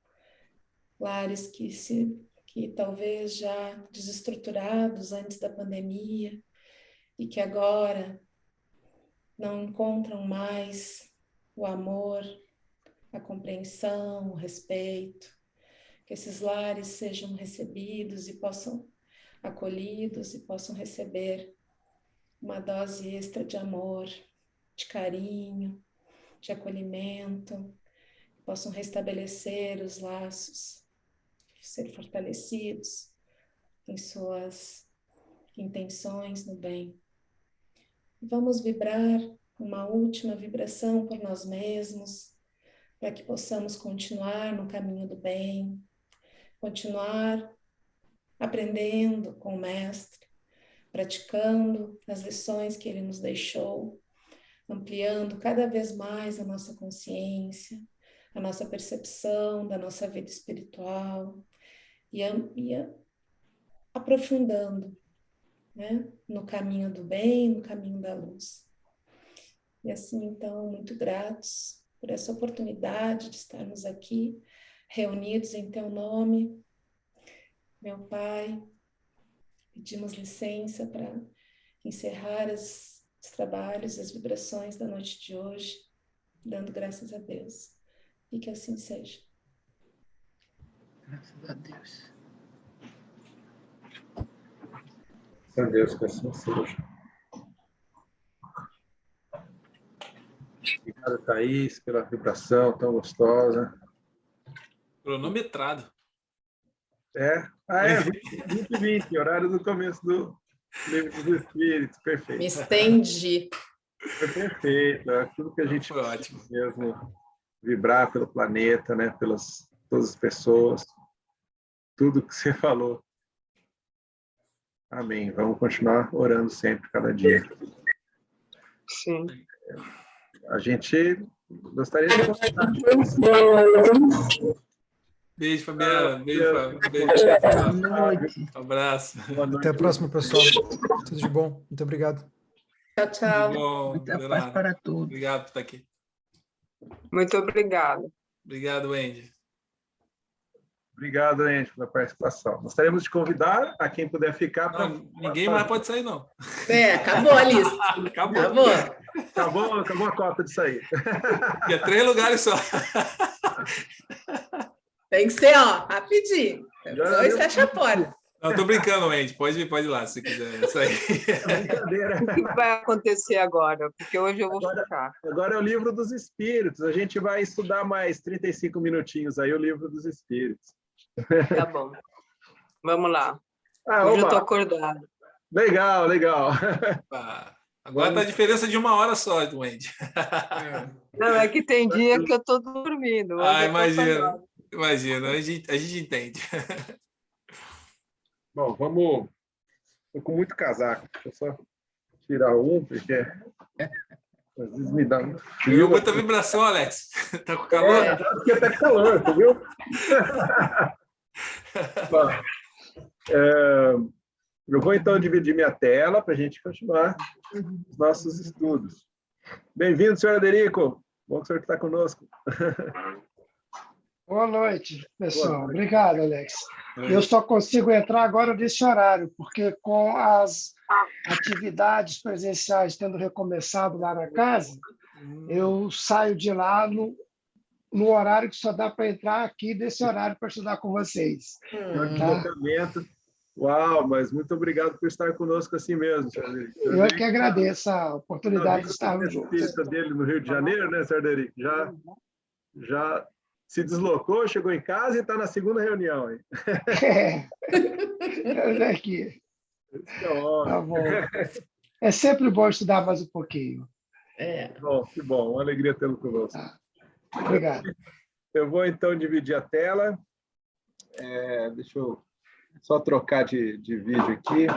lares que talvez já desestruturados antes da pandemia e que agora não encontram mais o amor, a compreensão, o respeito, que esses lares sejam recebidos e possam acolhidos e possam receber uma dose extra de amor, de carinho, de acolhimento, possam restabelecer os laços, ser fortalecidos em suas intenções no bem. Vamos vibrar uma última vibração por nós mesmos, para que possamos continuar no caminho do bem, continuar aprendendo com o Mestre, praticando as lições que ele nos deixou, ampliando cada vez mais a nossa consciência, a nossa percepção da nossa vida espiritual e aprofundando, né, no caminho do bem, no caminho da luz. E assim, então, muito gratos por essa oportunidade de estarmos aqui, reunidos em Teu nome, meu Pai. Pedimos licença para encerrar os trabalhos, as vibrações da noite de hoje, dando graças a Deus. E que assim seja. Graças a Deus. Graças a Deus, que assim seja. Obrigado, Thaís, pela vibração tão gostosa. Cronometrado. É? Ah, é, 20, horário do começo do Livro dos Espíritos, perfeito. Me estendi. Foi perfeito, é tudo que a gente Foi ótimo. mesmo vibrar pelo planeta, né, pelas todas as pessoas, tudo que você falou. Amém. Vamos continuar orando sempre, cada dia. Sim. A gente gostaria de conversar. Beijo, Fabiana. Beijo, Fábio. Beijo. Boa noite. Um abraço. Boa Até a noite. próxima, pessoal. Tudo de bom. Muito obrigado. Tchau, tchau. Tudo bom, Muita Leonardo? paz para todos. Obrigado por estar aqui. Muito obrigada. Obrigado, Wendy. Obrigado, Andy, pela participação. Gostaríamos de convidar a quem puder ficar para. Não, ninguém mais pode sair, não. Acabou a lista. Acabou. Acabou a cota de sair. Tinha 3 lugares só. Tem que ser, ó, rapidinho. Depois Já fecha a porta. Não, tô brincando, Wendy. Pode ir lá, se quiser sair. Brincadeira. O que vai acontecer agora? Porque hoje eu vou Agora- ficar. Agora é o livro dos Espíritos. A gente vai estudar mais 35 minutinhos aí o livro dos Espíritos. Tá bom. Vamos lá. Ah, Hoje eu estou oba, acordada. legal, legal. Ah, agora tá a diferença de 1 hora só, Wendy. Não, é que tem dia que eu estou dormindo. Hoje Ah, eu tô acordada. imagina. A gente entende. Bom, vamos. Estou com muito casaco. Deixa eu só tirar um, porque às vezes me dá um Viu frio. muita vibração, Alex. Tá com calor? É, porque está com calor, tu viu? Bom, eu vou então dividir minha tela para a gente continuar os nossos estudos. Bem-vindo, senhor Aderico. Bom que o senhor está conosco. Boa noite, pessoal. Boa noite. Obrigado, Alex. Eu só consigo entrar agora nesse horário, porque com as atividades presenciais tendo recomeçado lá na casa, eu saio de lá no horário que só dá para entrar aqui nesse horário para estudar com vocês. Deslocamento. Uau, mas muito obrigado por estar conosco assim mesmo, senhor Aderico. Eu é que agradeço a oportunidade de estarmos juntos. Espírita dele no Rio de Janeiro, né, senhor Aderico? Já se deslocou, chegou em casa e está na segunda reunião. Hein? É aqui. Então, Tá bom. É sempre bom estudar mais um pouquinho. bom, que bom, uma alegria tê-lo conosco. Obrigado. Eu vou então dividir a tela. Deixa eu só trocar de vídeo aqui.